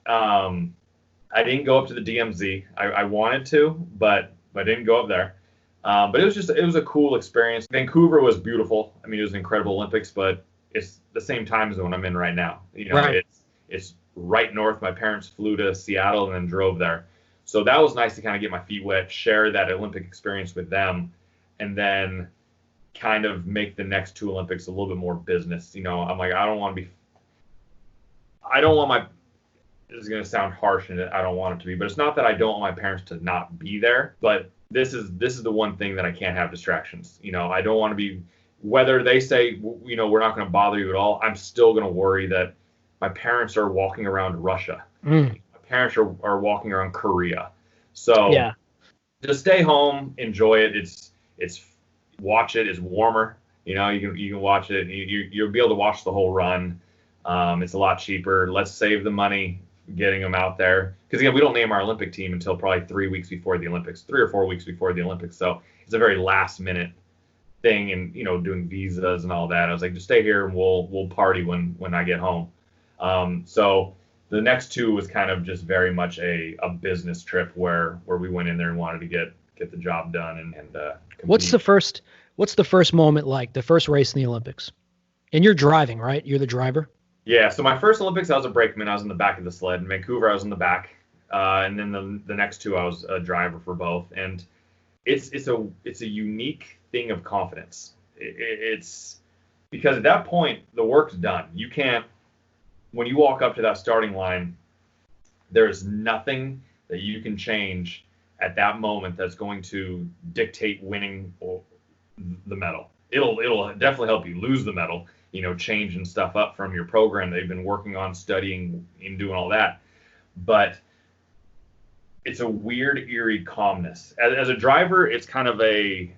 S2: I didn't go up to the DMZ. I wanted to, but I didn't go up there. But it was a cool experience. Vancouver was beautiful. I mean, it was an incredible Olympics, but it's the same time zone I'm in right now.
S1: Right.
S2: It's right north. My parents flew to Seattle and then drove there. So that was nice to kind of get my feet wet, share that Olympic experience with them, and then kind of make the next two Olympics a little bit more business. I'm like, I don't want my, this is going to sound harsh and I don't want it to be, but it's not that I don't want my parents to not be there, but this is the one thing that I can't have distractions. I don't want to be, whether they say, we're not going to bother you at all, I'm still going to worry that my parents are walking around Russia. My parents are walking around Korea. So
S1: Yeah.
S2: just stay home, enjoy it. It's watch it. It's warmer. You can watch it. You'll be able to watch the whole run. It's a lot cheaper. Let's save the money getting them out there. Because again, we don't name our Olympic team until probably 3 weeks before the Olympics, 3 or 4 weeks before the Olympics. So it's a very last minute thing, and doing visas and all that. I was like, just stay here and we'll party when I get home. So the next two was kind of just very much a business trip where we went in there and wanted to get the job done and compete.
S1: What's the first moment like, the first race in the Olympics? And you're driving, right? You're the driver?
S2: Yeah, so my first Olympics, I was a brakeman. I was in the back of the sled. In Vancouver, I was in the back. And then the next two, I was a driver for both. And it's a unique thing of confidence. It's because at that point, the work's done. You can't, when you walk up to that starting line, there's nothing that you can change at that moment that's going to dictate winning the medal. It'll definitely help you lose the medal, changing stuff up from your program they've been working on, studying and doing all that. But it's a weird, eerie calmness. As a driver, it's kind of a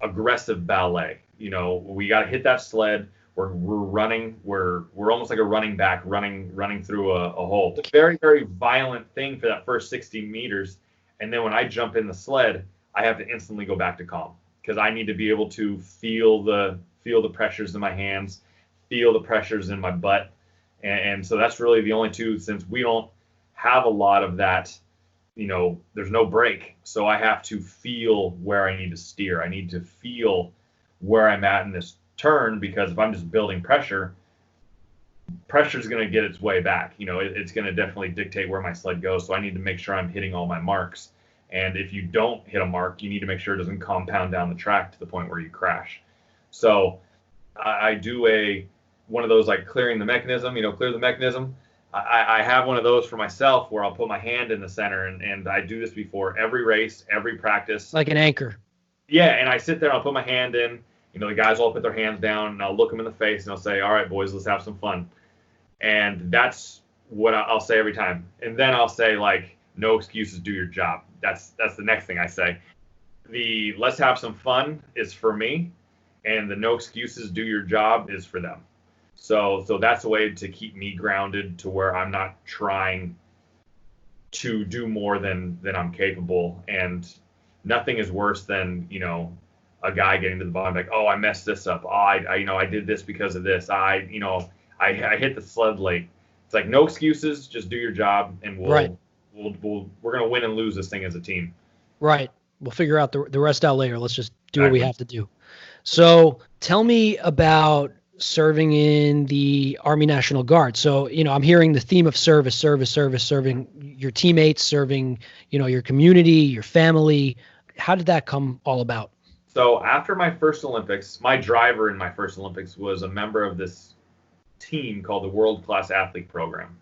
S2: aggressive ballet. We got to hit that sled. We're running. We're almost like a running back running through a hole. It's a very, very violent thing for that first 60 meters. And then when I jump in the sled, I have to instantly go back to calm, because I need to be able to feel the pressures in my hands, feel the pressures in my butt. And so that's really the only two, since we don't have a lot of that, there's no brake. So I have to feel where I need to steer. I need to feel where I'm at in this turn, because if I'm just building pressure is going to get its way back. It's going to definitely dictate where my sled goes. So I need to make sure I'm hitting all my marks. And if you don't hit a mark, you need to make sure it doesn't compound down the track to the point where you crash. So I do one of those, like clearing the mechanism, clear the mechanism. I have one of those for myself where I'll put my hand in the center, and I do this before every race, every practice.
S1: Like an anchor.
S2: Yeah, and I sit there and I'll put my hand in. The guys all put their hands down, and I'll look them in the face and I'll say, all right, boys, let's have some fun. And that's what I'll say every time. And then I'll say, like, no excuses, do your job. That's the next thing I say. The let's have some fun is for me, and the no excuses, do your job is for them. So that's a way to keep me grounded, to where I'm not trying to do more than I'm capable. And nothing is worse than, a guy getting to the bottom like, oh, I messed this up. Oh, I did this because of this. I hit the sled late. It's like, no excuses, just do your job, and we're going to win and lose this thing as a team.
S1: Right. We'll figure out the rest out later. Let's just do what we have to do. So tell me about serving in the Army National Guard. So, I'm hearing the theme of service, serving your teammates, serving, your community, your family. How did that come all about?
S2: So after my first Olympics, my driver in my first Olympics was a member of this team called the World Class Athlete Program.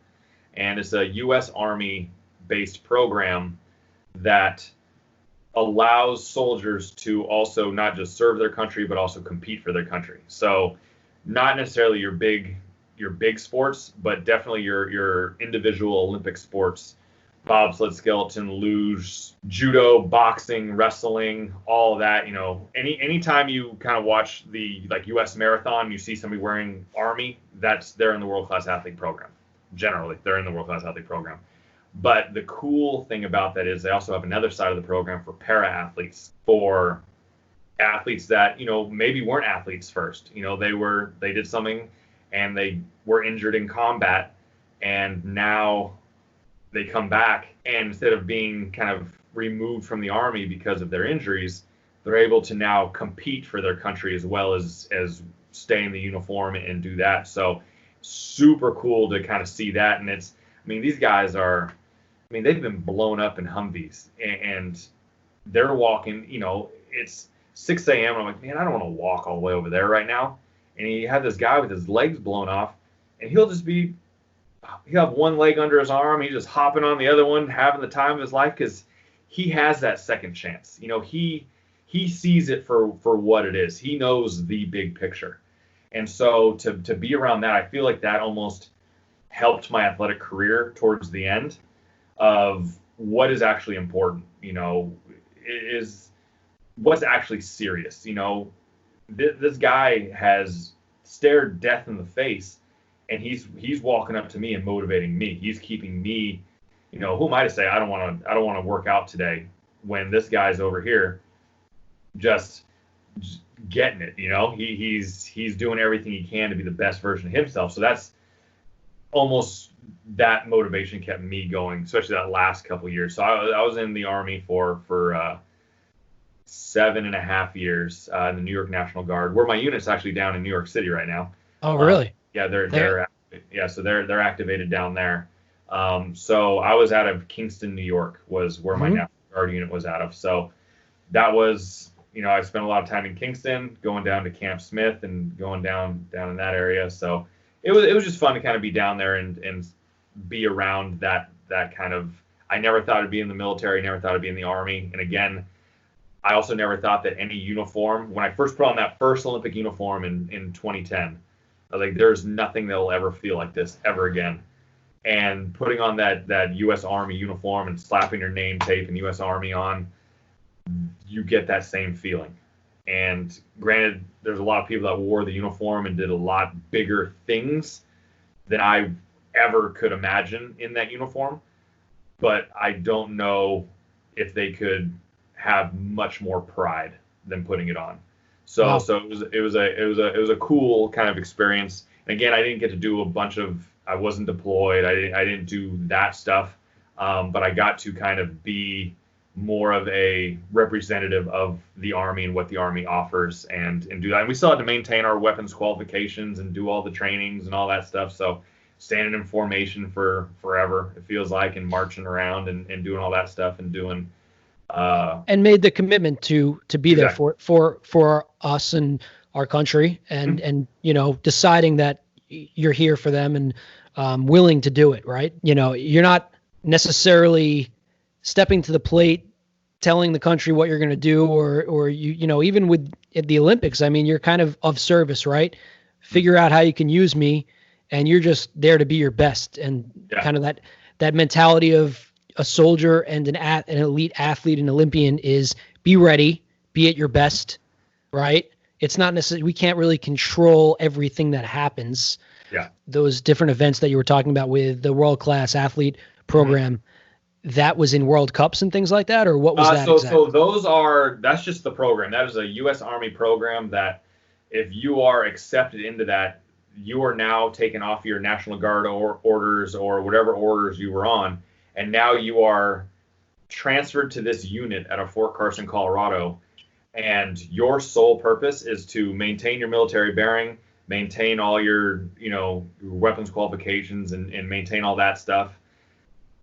S2: And it's a U.S. Army-based program that allows soldiers to also not just serve their country, but also compete for their country. So not necessarily your big sports, but definitely your individual Olympic sports: bobsled, skeleton, luge, judo, boxing, wrestling, all of that. Anytime you kind of watch the U.S. marathon, you see somebody wearing Army, they're in the World Class Athlete Program. Generally, they're in the World Class Athlete Program. But the cool thing about that is they also have another side of the program for para-athletes, for athletes that, maybe weren't athletes first. They did something and they were injured in combat, and now they come back, and instead of being kind of removed from the Army because of their injuries, they're able to now compete for their country as well as stay in the uniform and do that. So super cool to kind of see that. And these guys are, I mean, they've been blown up in Humvees, and they're walking, it's 6 a.m. And I'm like, man, I don't want to walk all the way over there right now. And he had this guy with his legs blown off, and he'll have one leg under his arm. He's just hopping on the other one, having the time of his life, because he has that second chance. He sees it for what it is. He knows the big picture. And so to be around that, I feel like that almost helped my athletic career towards the end of what is actually important, is what's actually serious. This guy has stared death in the face, and he's walking up to me and motivating me. He's keeping me, who am I to say I don't want to work out today when this guy's over here just getting it. He's doing everything he can to be the best version of himself. So that's almost that motivation kept me going, especially that last couple of years. So I was in the Army for 7.5 years in the New York National Guard, where my unit's actually down in New York City right now.
S1: Oh, really?
S2: Yeah, they're activated down there. So I was out of Kingston, New York, was where my National Guard unit was out of. So that was, I spent a lot of time in Kingston, going down to Camp Smith and going down in that area. So it was just fun to kind of be down there and be around that kind of. I never thought I'd be in the military, never thought I'd be in the Army. And again, I also never thought that any uniform, when I first put on that first Olympic uniform in 2010, I was like, there's nothing that'll ever feel like this ever again. And putting on that U.S. Army uniform and slapping your name tape and U.S. Army on, you get that same feeling. And granted, there's a lot of people that wore the uniform and did a lot bigger things than I ever could imagine in that uniform. But I don't know if they could have much more pride than putting it on. So
S1: Wow.
S2: So it was a cool kind of experience. And again, I didn't get to do a bunch of. I wasn't deployed. I didn't do that stuff. But I got to kind of be more of a representative of the Army and what the Army offers and do that. And we still had to maintain our weapons qualifications and do all the trainings and all that stuff. So standing in formation for forever, it feels like, and marching around and doing all that stuff and doing.
S1: And made the commitment to be there for us and our country, and deciding that you're here for them and willing to do it, right? You're not necessarily stepping to the plate, telling the country what you're going to do, or even with the Olympics, I mean, you're kind of service, right? Figure out how you can use me, and you're just there to be your best, and kind of that mentality of a soldier and an elite athlete and Olympian is be ready, be at your best, right? It's not necessarily, we can't really control everything that happens.
S2: Yeah.
S1: Those different events that you were talking about with the world-class athlete program, that was in World Cups and things like that, or what was that exactly?
S2: So that's just the program. That is a U.S. Army program that if you are accepted into that, you are now taken off your National Guard orders or whatever orders you were on, and now you are transferred to this unit at Fort Carson, Colorado, and your sole purpose is to maintain your military bearing, maintain all your, your weapons qualifications and maintain all that stuff.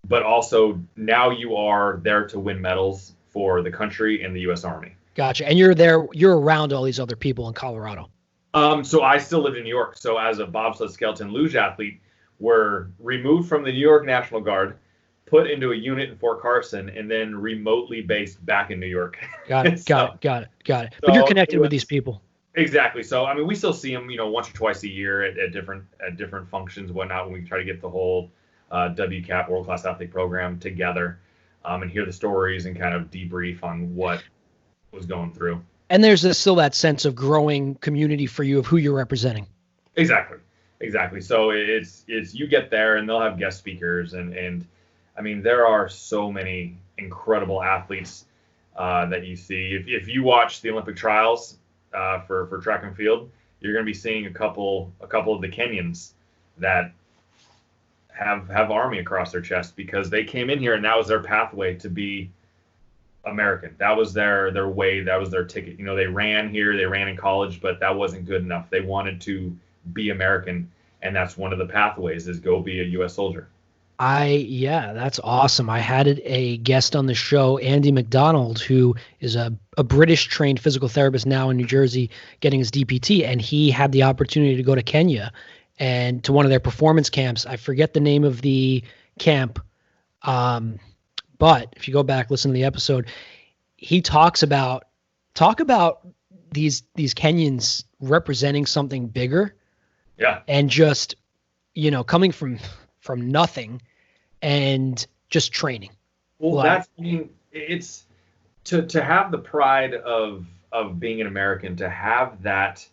S2: But also now you are there to win medals for the country and the U.S. Army.
S1: Gotcha. And you're around all these other people in Colorado.
S2: So I still lived in New York. So as a bobsled skeleton luge athlete, we're removed from the New York National Guard, put into a unit in Fort Carson, and then remotely based back in New York.
S1: Got it. Got it. But you're connected with these people.
S2: Exactly. So I mean, we still see them, once or twice a year at different functions, and whatnot, when we try to get the whole WCAP World Class Athlete Program together, and hear the stories and kind of debrief on what was going through.
S1: And there's still that sense of growing community for you of who you're representing.
S2: Exactly. So it's you get there and they'll have guest speakers and I mean, there are so many incredible athletes that you see. If you watch the Olympic trials for track and field, you're going to be seeing a couple of the Kenyans that have Army across their chest because they came in here and that was their pathway to be American. That was their way. That was their ticket. They ran here, they ran in college, but that wasn't good enough. They wanted to be American, and that's one of the pathways is go be a U.S. soldier.
S1: Yeah, that's awesome. I had a guest on the show, Andy McDonald, who is a British trained physical therapist now in New Jersey getting his DPT. And he had the opportunity to go to Kenya and to one of their performance camps. I forget the name of the camp. But if you go back, listen to the episode, he talk about these Kenyans representing something bigger.
S2: Yeah.
S1: And just, coming from nothing and just training.
S2: Well, it's to have the pride of being an American, to have that,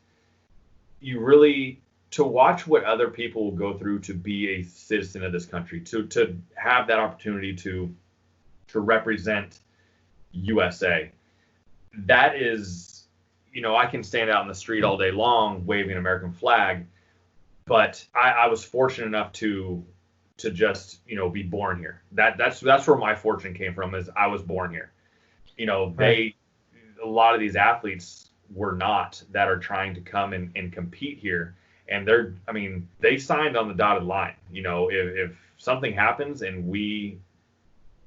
S2: to watch what other people will go through to be a citizen of this country, to have that opportunity to represent USA. That is, I can stand out in the street all day long waving an American flag, but I was fortunate enough to just, be born here. That's where my fortune came from, is I was born here. A lot of these athletes were not, that are trying to come and compete here. And they signed on the dotted line. If something happens and we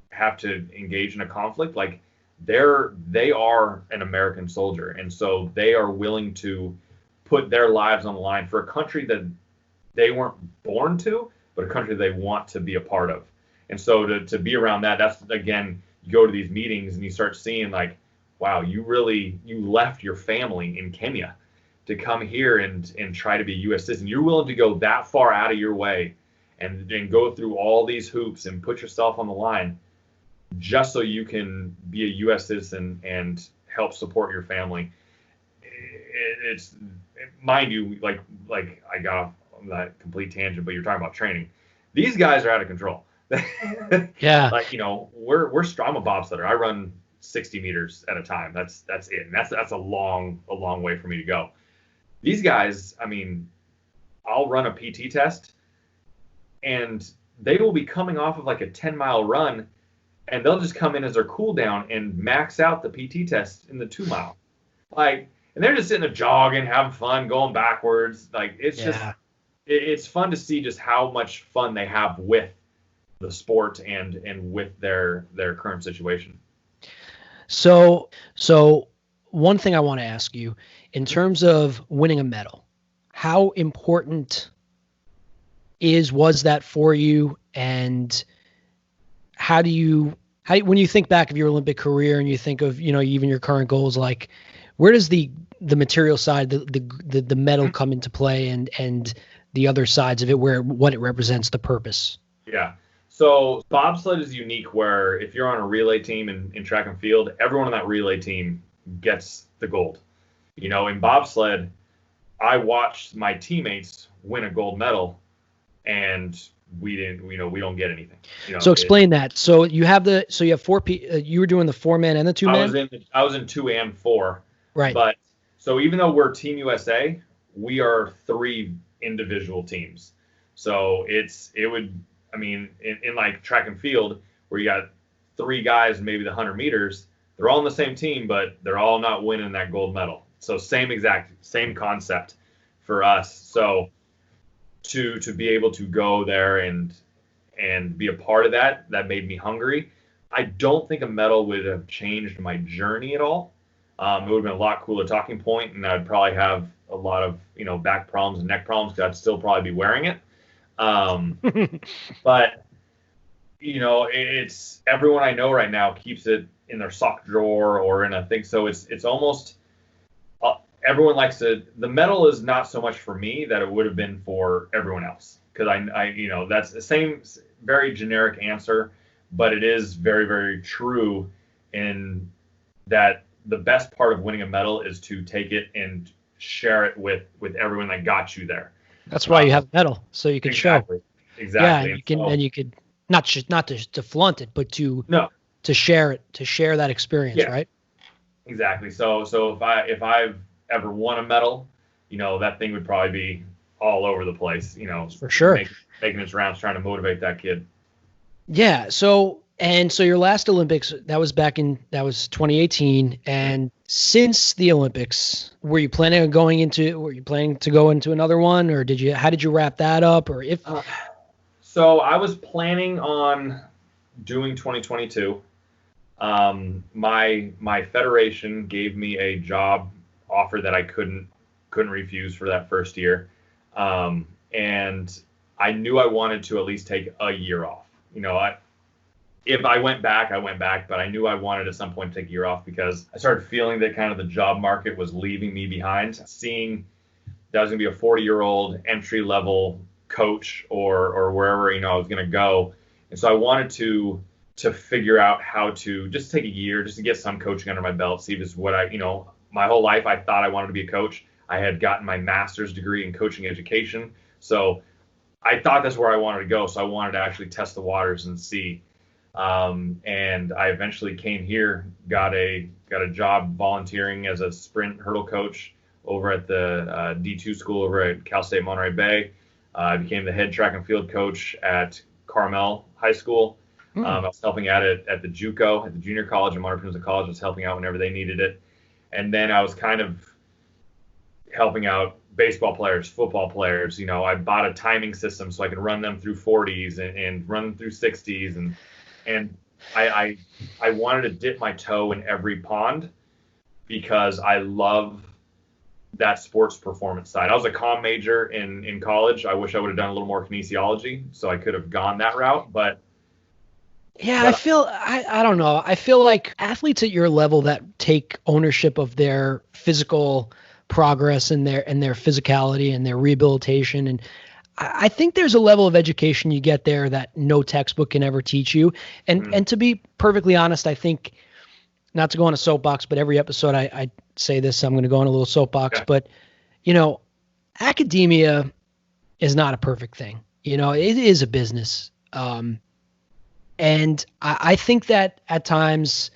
S2: have to engage in a conflict, like they are an American soldier. And so they are willing to put their lives on the line for a country that they weren't born to, but a country they want to be a part of. And so to be around that's, again, you go to these meetings and you start seeing like, wow, you left your family in Kenya to come here and try to be a U.S. citizen. You're willing to go that far out of your way and go through all these hoops and put yourself on the line just so you can be a U.S. citizen and help support your family. It's, mind you, like I got off on that complete tangent, but you're talking about training. These guys are out of control.
S1: Yeah.
S2: Like, we're strong. I'm a bobsledder. I run 60 meters at a time. That's it. And that's a long way for me to go. These guys, I'll run a PT test and they will be coming off of like a 10-mile run, and they'll just come in as their cool down and max out the PT test in the 2-mile. And they're just sitting there jogging, having fun, going backwards. It's fun to see just how much fun they have with the sport and with their current situation.
S1: So one thing I want to ask you, in terms of winning a medal, how important was that for you? And when you think back of your Olympic career and you think of, even your current goals, like where does the material side, the medal come into play, and the other sides of it, what it represents, the purpose?
S2: Yeah. So bobsled is unique where if you're on a relay team in track and field, everyone on that relay team gets the gold. In bobsled, I watched my teammates win a gold medal and we didn't, we don't get anything.
S1: So explain that. So you have four you were doing the 4-man and the 2-man?
S2: I was in 2 and 4.
S1: Right.
S2: But so even though we're Team USA, we are 3 individual teams. So in like track and field where you got 3 guys, maybe the 100 meters, they're all on the same team, but they're all not winning that gold medal. So same concept for us. So to be able to go there and be a part of that made me hungry. I don't think a medal would have changed my journey at all. It would have been a lot cooler talking point, and I'd probably have a lot of, back problems and neck problems because I'd still probably be wearing it. But, it's everyone I know right now keeps it in their sock drawer or in a thing. So it's almost everyone likes it. The medal is not so much for me that it would have been for everyone else. Cause I that's the same, very generic answer, but it is very, very true in that the best part of winning a medal is to take it and share it with everyone that got you there.
S1: That's why you have a medal, so you can show.
S2: Exactly.
S1: Yeah, and you could not to flaunt it, but to share it, to share that experience, right?
S2: Exactly. So if I've ever won a medal, that thing would probably be all over the place.
S1: For sure,
S2: making its rounds, trying to motivate that kid.
S1: Yeah. So your last Olympics, that was 2018, and since the Olympics, were you planning to go into another one, or how did you wrap that up, or if?
S2: So I was planning on doing 2022. My federation gave me a job offer that I couldn't refuse for that first year, and I knew I wanted to at least take a year off. If I went back, I went back, but I knew I wanted at some point to take a year off because I started feeling that kind of the job market was leaving me behind. Seeing that I was going to be a 40-year-old entry-level coach or wherever, I was going to go. And so I wanted to figure out how to just take a year just to get some coaching under my belt, see if it's what my whole life I thought I wanted to be a coach. I had gotten my master's degree in coaching education. So I thought that's where I wanted to go. So I wanted to actually test the waters and see. And I eventually came here, got a job volunteering as a sprint hurdle coach over at the D2 school over at Cal State Monterey Bay. I became the head track and field coach at Carmel High School. I was helping out at the JUCO, at the junior college, and Monterey Peninsula College. I was helping out whenever they needed it. And then I was kind of helping out baseball players, football players. I bought a timing system so I could run them through 40s and run them through 60s. And I wanted to dip my toe in every pond because I love that sports performance side. I was a comm major in college. I wish I would have done a little more kinesiology so I could have gone that route. But
S1: yeah, I don't know. I feel like athletes at your level that take ownership of their physical progress and their physicality and their rehabilitation, and I think there's a level of education you get there that no textbook can ever teach you. And to be perfectly honest, I think, not to go on a soapbox, but every episode I say this, so I'm going to go on a little soapbox. Yeah. But, academia is not a perfect thing. It is a business. And I think that at times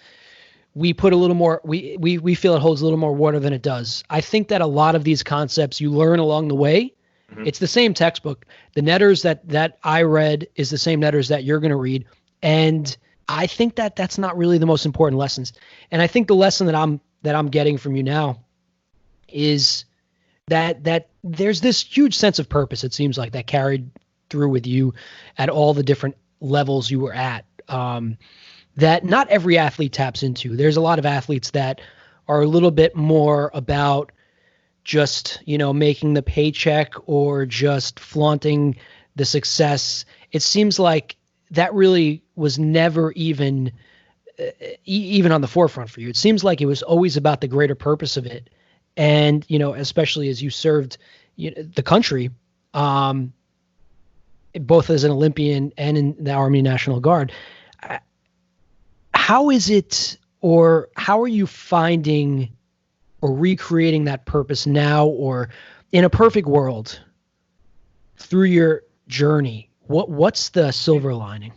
S1: we put a little more, we feel it holds a little more water than it does. I think that a lot of these concepts you learn along the way. It's the same textbook. The netters that I read is the same netters that you're going to read. And I think that that's not really the most important lessons. And I think the lesson that I'm getting from you now is that there's this huge sense of purpose, it seems like, that carried through with you at all the different levels you were at, that not every athlete taps into. There's a lot of athletes that are a little bit more about just, making the paycheck or just flaunting the success. It seems like that really was never even on the forefront for you. It seems like it was always about the greater purpose of it. And, especially as you served the country, both as an Olympian and in the Army National Guard. How is it, or how are you finding or recreating that purpose now, or in a perfect world through your journey? What's the silver lining?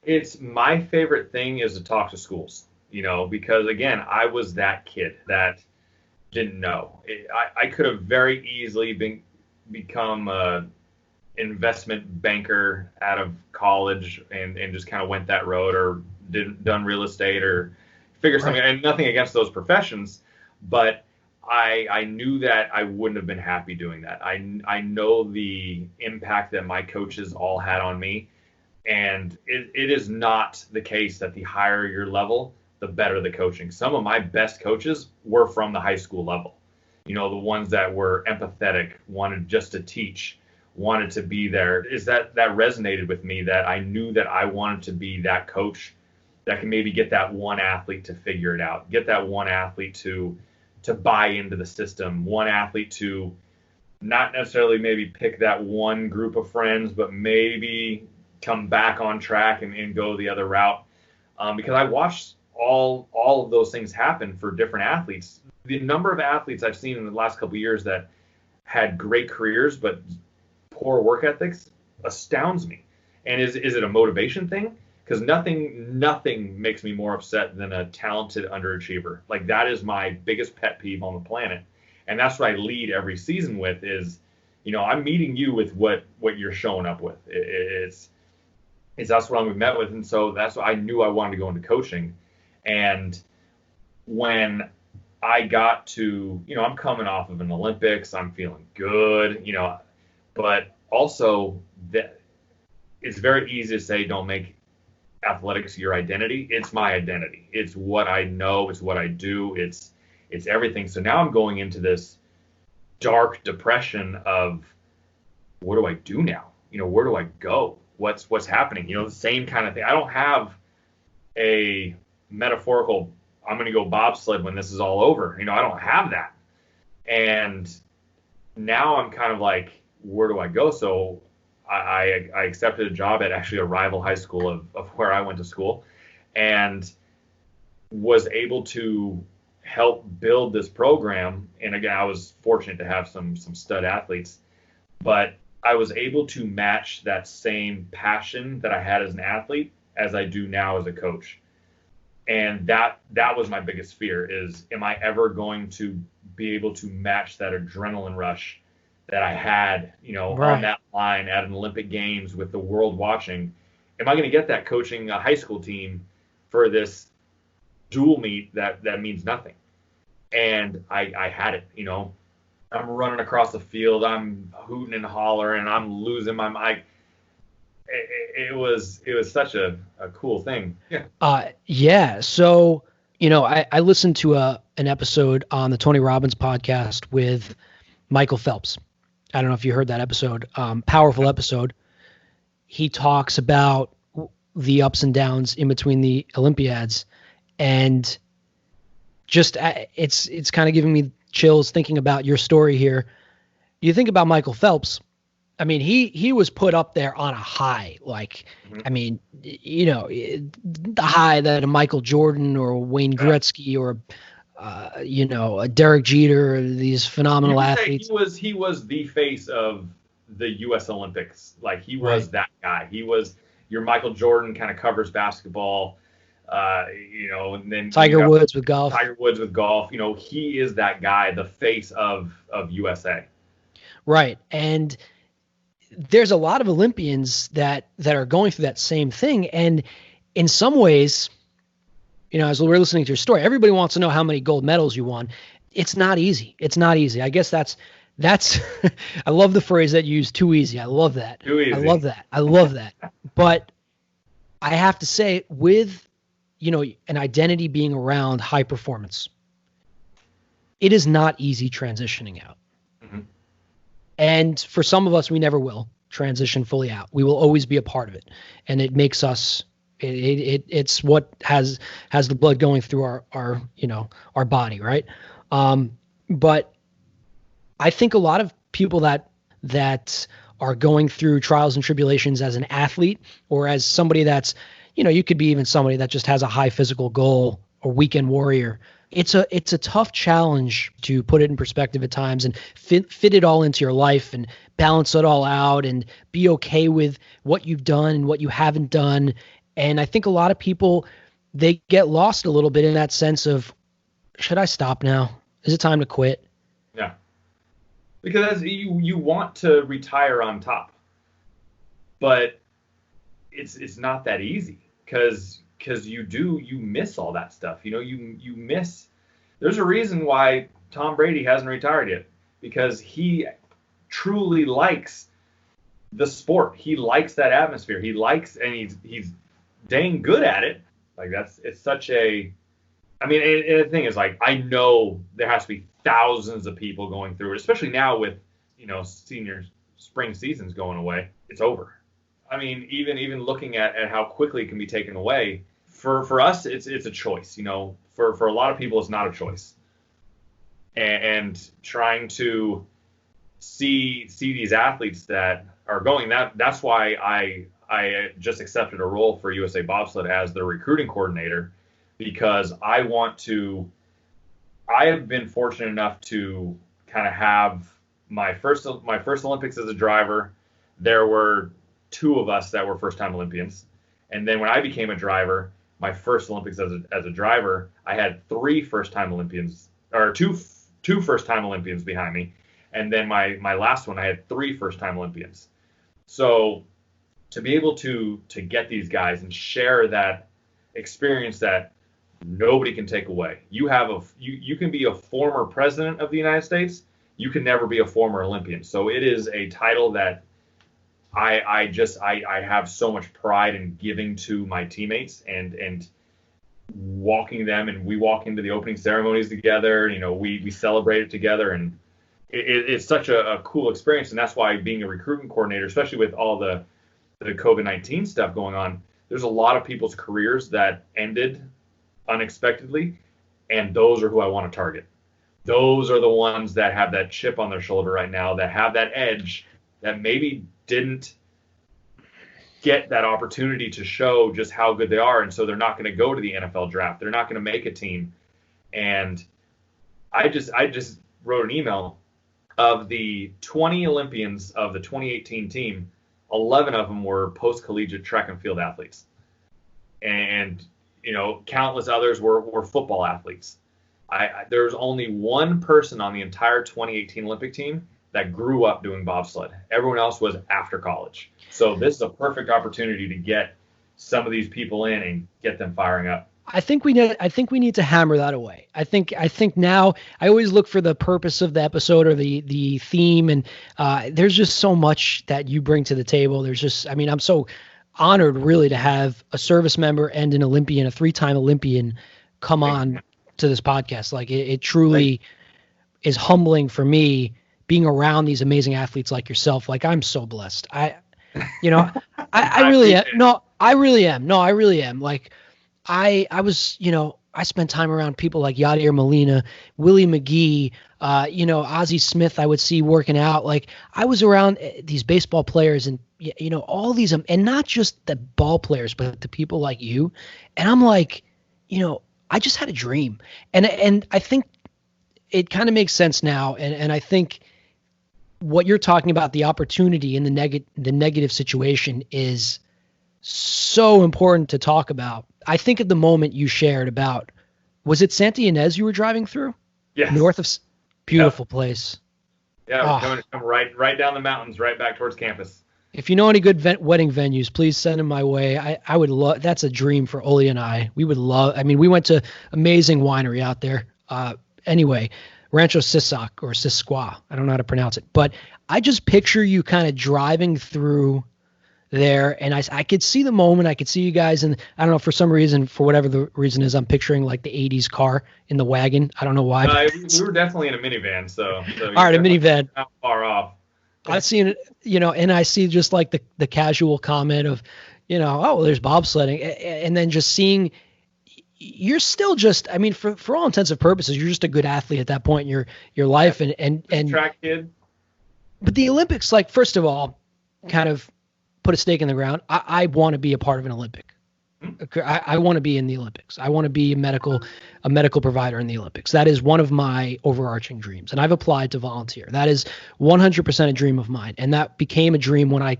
S2: It's my favorite thing is to talk to schools, because again, I was that kid that didn't know. I could have very easily become a investment banker out of college and just kind of went that road, or done real estate or figure something. And nothing against those professions, but I knew that I wouldn't have been happy doing that. I know the impact that my coaches all had on me, and it is not the case that the higher your level, the better the coaching. Some of my best coaches were from the high school level. The ones that were empathetic, wanted just to teach, wanted to be there. Is that resonated with me, that I knew that I wanted to be that coach that can maybe get that one athlete to figure it out, get that one athlete to buy into the system, one athlete to not necessarily maybe pick that one group of friends, but maybe come back on track and go the other route. Because I watched all of those things happen for different athletes. The number of athletes I've seen in the last couple of years that had great careers but poor work ethics astounds me. And is it a motivation thing? Because nothing makes me more upset than a talented underachiever. Like, that is my biggest pet peeve on the planet. And that's what I lead every season with is, I'm meeting you with what you're showing up with. That's what I'm met with. And so that's what I knew I wanted to go into coaching. And when I got to, I'm coming off of an Olympics, I'm feeling good, but also that it's very easy to say don't make athletics your identity. It's my identity. It's what I know. It's what I do. It's everything. So now I'm going into this dark depression of what do I do now? Where do I go? What's happening? The same kind of thing. I don't have a metaphorical, I'm going to go bobsled when this is all over. I don't have that. And now I'm kind of like, where do I go? So I accepted a job at actually a rival high school of where I went to school, and was able to help build this program. And again, I was fortunate to have some stud athletes, but I was able to match that same passion that I had as an athlete as I do now as a coach. And that was my biggest fear is, am I ever going to be able to match that adrenaline rush that I had, on that line at an Olympic Games with the world watching? Am I going to get that coaching a high school team for this dual meet that means nothing? And I had it, I'm running across the field, I'm hooting and hollering, I'm losing my mind. It was such a cool thing. Yeah.
S1: Yeah. So, I listened to an episode on the Tony Robbins podcast with Michael Phelps. I don't know if you heard that episode. Powerful episode. He talks about the ups and downs in between the Olympiads, and just it's kind of giving me chills thinking about your story here. You think about Michael Phelps. I mean, he was put up there on a high, like, I mean, the high that a Michael Jordan or Wayne Gretzky or, a Derek Jeter, these phenomenal athletes.
S2: He was the face of the U.S. Olympics. Like, he was that guy. He was your Michael Jordan, kind of covers basketball, and then
S1: Tiger Woods with golf.
S2: He is that guy, the face of USA.
S1: Right. And there's a lot of Olympians that are going through that same thing. And in some ways, as we're listening to your story, everybody wants to know how many gold medals you won. It's not easy. I guess that's I love the phrase that you use, too easy. I love that.
S2: Too easy.
S1: I love that. But I have to say, with, an identity being around high performance, it is not easy transitioning out. And for some of us, we never will transition fully out. We will always be a part of it. And it makes us, it's what has the blood going through our body, right? But I think a lot of people that are going through trials and tribulations as an athlete, or as somebody that's, you could be even somebody that just has a high physical goal or weekend warrior. It's a tough challenge to put it in perspective at times and fit it all into your life and balance it all out and be okay with what you've done and what you haven't done. And I think a lot of people, they get lost a little bit in that sense of, should I stop now? Is it time to quit?
S2: Yeah. Because you want to retire on top, but it's not that easy because you miss all that stuff. You miss. There's a reason why Tom Brady hasn't retired yet, because he truly likes the sport. He likes that atmosphere. He likes, and he's dang good at it. Like, it's such a. I mean, and the thing is, like, I know there has to be thousands of people going through it, especially now with senior spring seasons going away. It's over. I mean, even looking at how quickly it can be taken away. For us, it's a choice. For a lot of people, it's not a choice. And trying to see these athletes that are going, that's why I just accepted a role for USA Bobsled as the recruiting coordinator, because I have been fortunate enough to kind of have my first Olympics as a driver. There were 2 of us that were first-time Olympians. And then when I became a driver, my first Olympics as a driver, I had 3 first-time Olympians, or two first-time Olympians behind me. And then my last one, I had 3 first-time Olympians. So to be able to get these guys and share that experience that nobody can take away. You can be a former president of the United States. You can never be a former Olympian. So it is a title that I have so much pride in giving to my teammates and walking them, and we walk into the opening ceremonies together. We celebrate it together, and it's such a cool experience. And that's why being a recruitment coordinator, especially with all the COVID-19 stuff going on, there's a lot of people's careers that ended unexpectedly, and those are who I want to target. Those are the ones that have that chip on their shoulder right now, that have that edge, that maybe didn't get that opportunity to show just how good they are, and so they're not going to go to the NFL draft. They're not going to make a team. And I just wrote an email of the 20 Olympians of the 2018 team. 11 of them were post-collegiate track and field athletes, and countless others were football athletes. There's only one person on the entire 2018 Olympic team that grew up doing bobsled. Everyone else was after college. So this is a perfect opportunity to get some of these people in and get them firing up.
S1: I think we need to hammer that away. I think now I always look for the purpose of the episode or the theme, and there's just so much that you bring to the table. I'm so honored really to have a service member and an Olympian, a 3-time Olympian, come on to this podcast. Like it truly is humbling for me being around these amazing athletes like yourself. Like I'm so blessed. I really am. No, I really am. Like I was, I spent time around people like Yadier Molina, Willie McGee, Ozzie Smith I would see working out. Like I was around these baseball players and, all these, and not just the ball players, but the people like you. And I'm like, I just had a dream. And I think it kind of makes sense now. And I think what you're talking about, the opportunity in the negative situation is so important to talk about. I think at the moment you shared about, was it Santa Ynez you were driving through?
S2: Yes.
S1: North of, beautiful place.
S2: Yeah, come right down the mountains, right back towards campus.
S1: If you know any good wedding venues, please send them my way. I would love, that's a dream for Oli and I. We would love, we went to amazing winery out there. Anyway, Rancho Sissac or Sisqua. I don't know how to pronounce it, but I just picture you kind of driving through there, and I could see the moment. I could see you guys, and I don't know, for some reason, for whatever the reason is, I'm picturing like the 80s car in the wagon. I don't know why.
S2: We were definitely in a minivan, so
S1: all right, a minivan.
S2: Not far off.
S1: I've seen it, and I see just like the casual comment of, oh, there's bobsledding, and then just seeing you're still just, for all intents and purposes, you're just a good athlete at that point in your life, and
S2: track kid.
S1: But the Olympics, like, first of all, kind of put a stake in the ground. I want to be a part of an Olympic. I want to be in the Olympics. I want to be a medical provider in the Olympics. That is one of my overarching dreams. And I've applied to volunteer. That is 100% a dream of mine. And that became a dream when I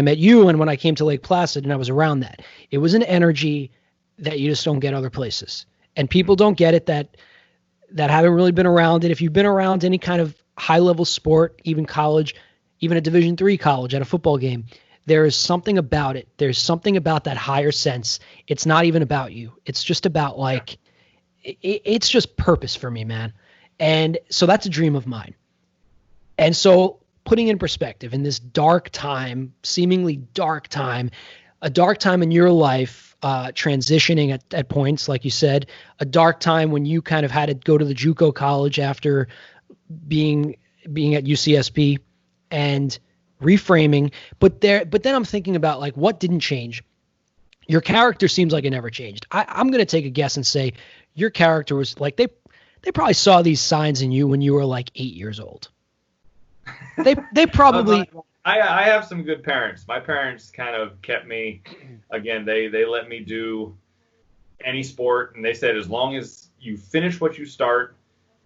S1: met you and when I came to Lake Placid and I was around that. It was an energy that you just don't get other places. And people don't get it that haven't really been around it. If you've been around any kind of high level sport, even college, even a Division III college at a football game, there is something about it. There's something about that higher sense. It's not even about you. It's just about it's just purpose for me, man. And so that's a dream of mine. And so putting in perspective, in this dark time, seemingly dark time, a dark time in your life, transitioning at points, like you said, a dark time when you kind of had to go to the JUCO college after being at UCSB and reframing. But then I'm thinking about like what didn't change. Your character seems like it never changed. I'm going to take a guess and say your character was like, they probably saw these signs in you when you were like 8 years old. They probably.
S2: I have some good parents. My parents kind of kept me, again, they let me do any sport, and they said as long as you finish what you start,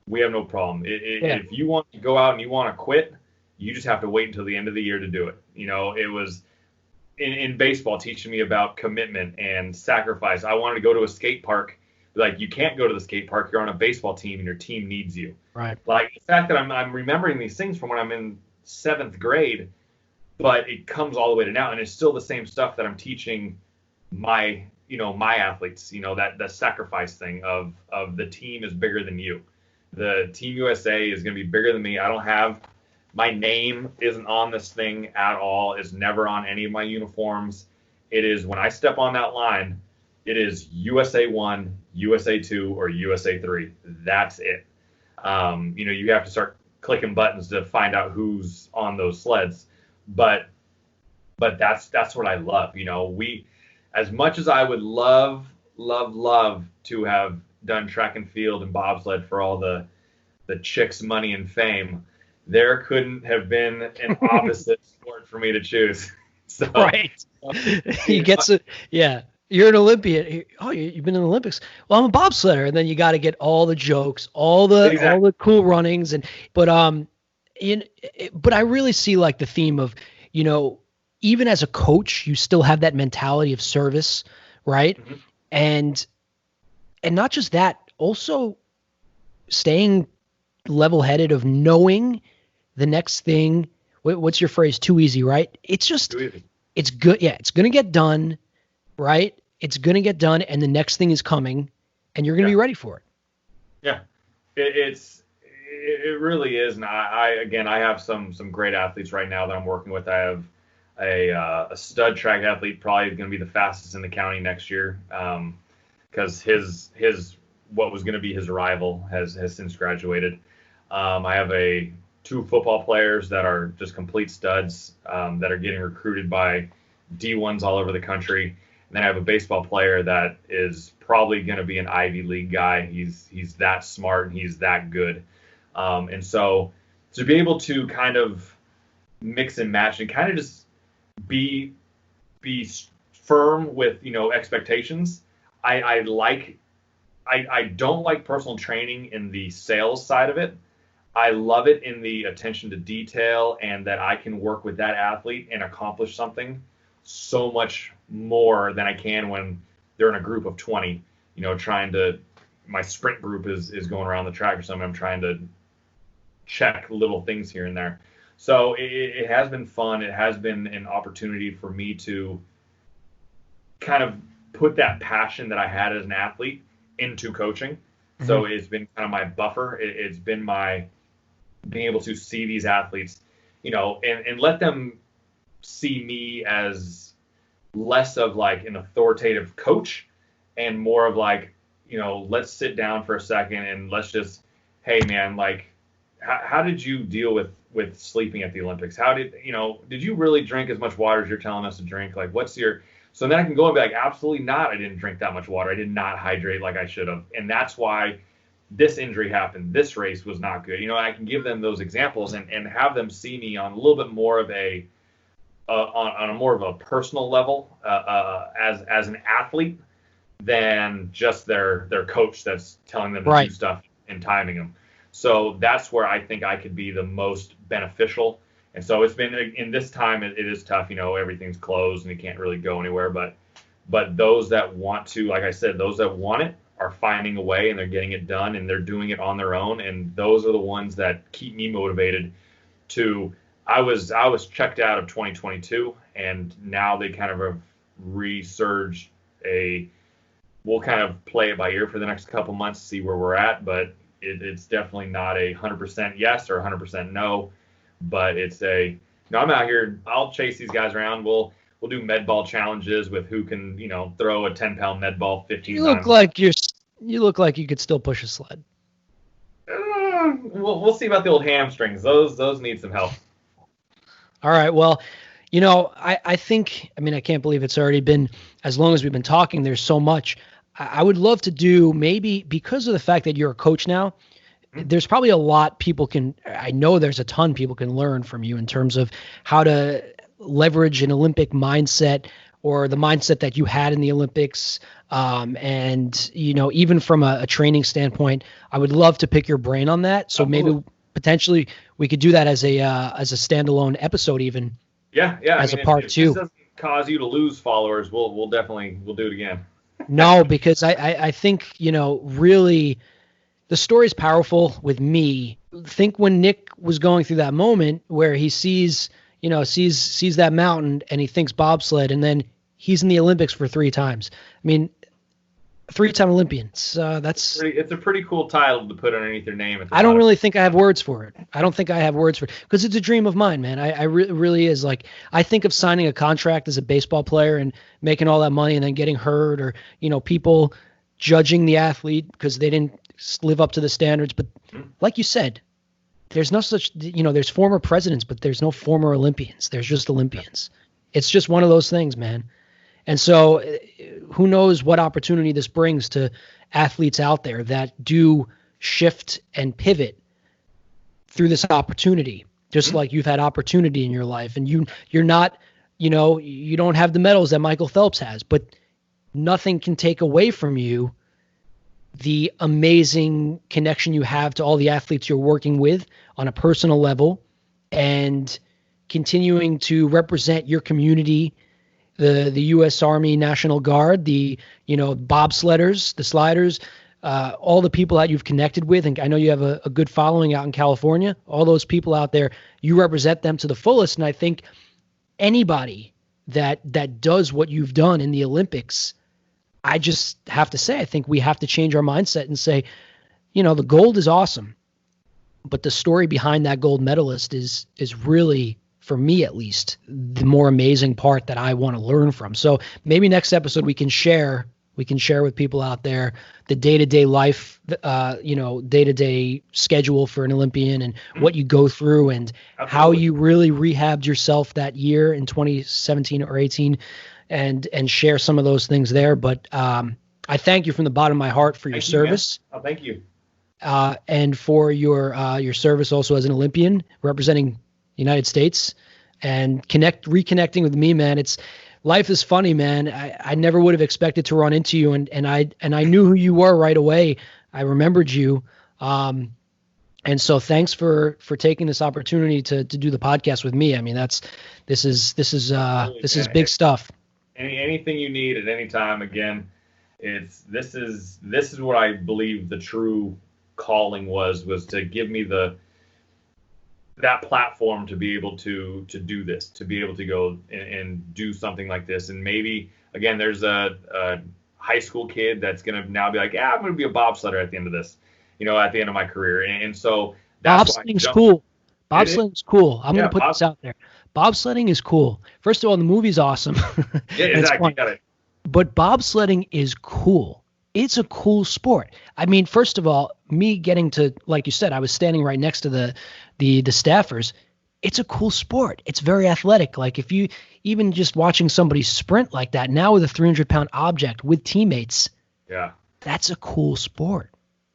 S2: we have no problem. If you want to go out and you want to quit, you just have to wait until the end of the year to do it. It was in baseball teaching me about commitment and sacrifice. I wanted to go to a skate park. Like, you can't go to the skate park. You're on a baseball team and your team needs you.
S1: Right.
S2: Like the fact that I'm remembering these things from when I'm in 7th grade, but it comes all the way to now, and it's still the same stuff that I'm teaching my athletes, that sacrifice thing of the team is bigger than you. The Team USA is going to be bigger than me. I don't have My name isn't on this thing at all. It's never on any of my uniforms. It is, when I step on that line, it is USA 1, USA 2, or USA 3. That's it. You have to start clicking buttons to find out who's on those sleds. But that's what I love. As much as I would love to have done track and field and bobsled for all the chicks, money, and fame, there couldn't have been an opposite sport for me to choose. So,
S1: right. You get to, yeah. You're an Olympian. Oh, you've been in the Olympics. Well, I'm a bobsledder, and then you got to get all the jokes, all the cool runnings, but I really see like the theme of, even as a coach, you still have that mentality of service, right? Mm-hmm. And not just that, also staying level-headed of knowing the next thing. What's your phrase? Too easy, right? It's just, it's good. Yeah, it's going to get done, right? It's going to get done, and the next thing is coming, and you're going to be ready for it.
S2: Yeah, it really is. And I have some great athletes right now that I'm working with. I have a stud track athlete, probably going to be the fastest in the county next year, because his what was going to be his rival has since graduated. I have two football players that are just complete studs that are getting recruited by D1s all over the country. And then I have a baseball player that is probably going to be an Ivy League guy. He's that smart and he's that good. And so to be able to kind of mix and match and kind of just be firm with, expectations. I don't like personal training in the sales side of it. I love it in the attention to detail and that I can work with that athlete and accomplish something so much more than I can when they're in a group of 20, my sprint group is going around the track or something. I'm trying to check little things here and there. So it has been fun. It has been an opportunity for me to kind of put that passion that I had as an athlete into coaching. Mm-hmm. So it's been kind of my buffer. It's been my being able to see these athletes, and let them see me as less of like an authoritative coach and more of like, let's sit down for a second and let's just, hey man, like how did you deal with sleeping at the Olympics? How did you really drink as much water as you're telling us to drink? Like so then I can go and be like, absolutely not. I didn't drink that much water. I did not hydrate like I should have. And that's why this injury happened. This race was not good. I can give them those examples and have them see me on a little bit more of on a more of a personal level as an athlete than just their coach that's telling them to do stuff and timing them. So that's where I think I could be the most beneficial. And so it's been, in this time, it is tough. Everything's closed and you can't really go anywhere. But those that want to, like I said, those that want it are finding a way and they're getting it done and they're doing it on their own. And those are the ones that keep me motivated to. I was checked out of 2022, and now they kind of have resurged we'll kind of play it by ear for the next couple months to see where we're at, but it's definitely not 100% yes or 100% no, but it's I'm out here, I'll chase these guys around. We'll do med ball challenges with who can, throw a 10-pound med ball 15 times.
S1: You look like you could still push a sled.
S2: We'll see about the old hamstrings. Those need some help.
S1: All right. Well, I think, I can't believe it's already been, as long as we've been talking, there's so much. I would love to do, maybe because of the fact that you're a coach now, there's probably a lot I know there's a ton people can learn from you in terms of how to leverage an Olympic mindset or the mindset that you had in the Olympics. And, even from a training standpoint, I would love to pick your brain on that. So maybe potentially we could do that as a standalone episode, even.
S2: Yeah.
S1: As a part two.
S2: If this doesn't cause you to lose followers, we'll do it again.
S1: No, because I think, really the story is powerful with me. Think when Nick was going through that moment where he sees that mountain and he thinks bobsled, and then he's in the Olympics for 3 times. Three-time Olympian. That's
S2: It's a pretty cool title to put underneath your name.
S1: I don't really think I have words for it. I don't think I have words for it because it's a dream of mine, man. Really is. Like, I think of signing a contract as a baseball player and making all that money and then getting hurt, or, people judging the athlete because they didn't live up to the standards. But like you said, there's no such, there's former presidents, but there's no former Olympians. There's just Olympians. It's just one of those things, man. And so who knows what opportunity this brings to athletes out there that do shift and pivot through this opportunity, just like you've had opportunity in your life. And you're not, you don't have the medals that Michael Phelps has, but nothing can take away from you the amazing connection you have to all the athletes you're working with on a personal level, and continuing to represent your community, the U.S. Army National Guard, the bobsledders, the sliders, all the people that you've connected with. And I know you have a good following out in California. All those people out there, you represent them to the fullest. And I think anybody that does what you've done in the Olympics, I just have to say, I think we have to change our mindset and say, the gold is awesome, but the story behind that gold medalist is really, for me at least, the more amazing part that I want to learn from. So maybe next episode we can share with people out there the day-to-day life, day-to-day schedule for an Olympian, and what you go through, and how you really rehabbed yourself that year in 2017 or 18, and share some of those things there. But I thank you from the bottom of my heart for your service.
S2: Oh, thank you.
S1: And for your service also as an Olympian representing the United States, and reconnecting with me, man. Life is funny, man. I never would have expected to run into you, and I knew who you were right away. I remembered you. And so thanks for taking this opportunity to do the podcast with me. I mean, this is big stuff.
S2: Anything you need at any time. Again, this is what I believe the true calling was to give me that platform to be able to do this, to be able to go and do something like this. And maybe, again, there's a high school kid that's going to now be like, I'm going to be a bobsledder at the end of this, at the end of my career. And so that's
S1: bobsledding's cool. Bobsledding's cool. I'm going to put this out there. Bobsledding is cool. First of all, the movie's awesome.
S2: Yeah, exactly. Got it.
S1: But bobsledding is cool. It's a cool sport. I mean, first of all, me getting to, like you said, I was standing right next to the staffers. It's a cool sport. It's very athletic. Like, if you even just watching somebody sprint like that now with a 300-pound object with teammates, that's a cool sport.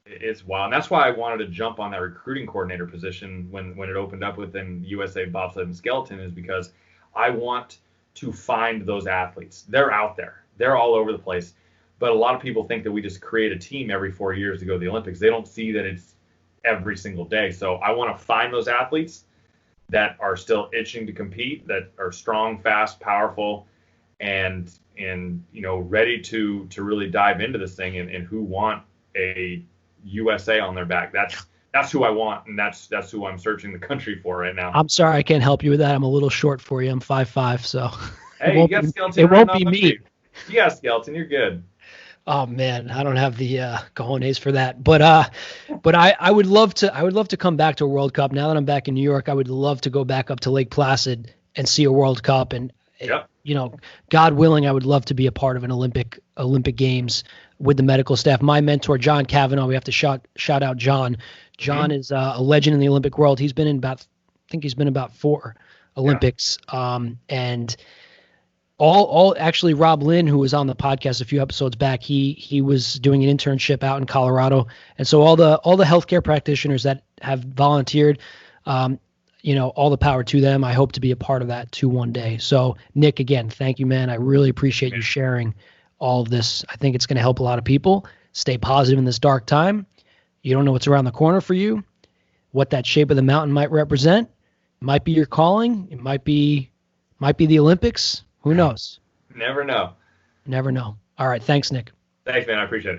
S2: It's wild. And that's why I wanted to jump on that recruiting coordinator position when it opened up within USA Bobsled and Skeleton, is because I want to find those athletes. They're out there. They're all over the place. But a lot of people think that we just create a team every 4 years to go to the Olympics. They don't see that it's every single day. So I want to find those athletes that are still itching to compete, that are strong, fast, powerful, and ready to really dive into this thing, and who want a USA on their back. That's who I want, and that's who I'm searching the country for right now.
S1: I'm sorry I can't help you with that. I'm a little short for you. I'm 5'5", so
S2: hey, you got skeleton.
S1: It won't be me.
S2: You got skeleton. You're good.
S1: Oh man, I don't have the cojones for that. But I would love to come back to a World Cup. Now that I'm back in New York, I would love to go back up to Lake Placid and see a World Cup. And God willing, I would love to be a part of an Olympic Games with the medical staff. My mentor, John Cavanaugh, we have to shout out John. John is a legend in the Olympic world. He's been in about 4 Olympics. And actually Rob Lynn, who was on the podcast a few episodes back, he was doing an internship out in Colorado. And so all the healthcare practitioners that have volunteered, all the power to them. I hope to be a part of that too one day. So Nick, again, thank you, man. I really appreciate you sharing all of this. I think it's going to help a lot of people stay positive in this dark time. You don't know what's around the corner for you, what that shape of the mountain might represent. It might be your calling. It might be the Olympics. Who knows?
S2: Never know.
S1: Never know. All right. Thanks, Nick.
S2: Thanks, man. I appreciate it.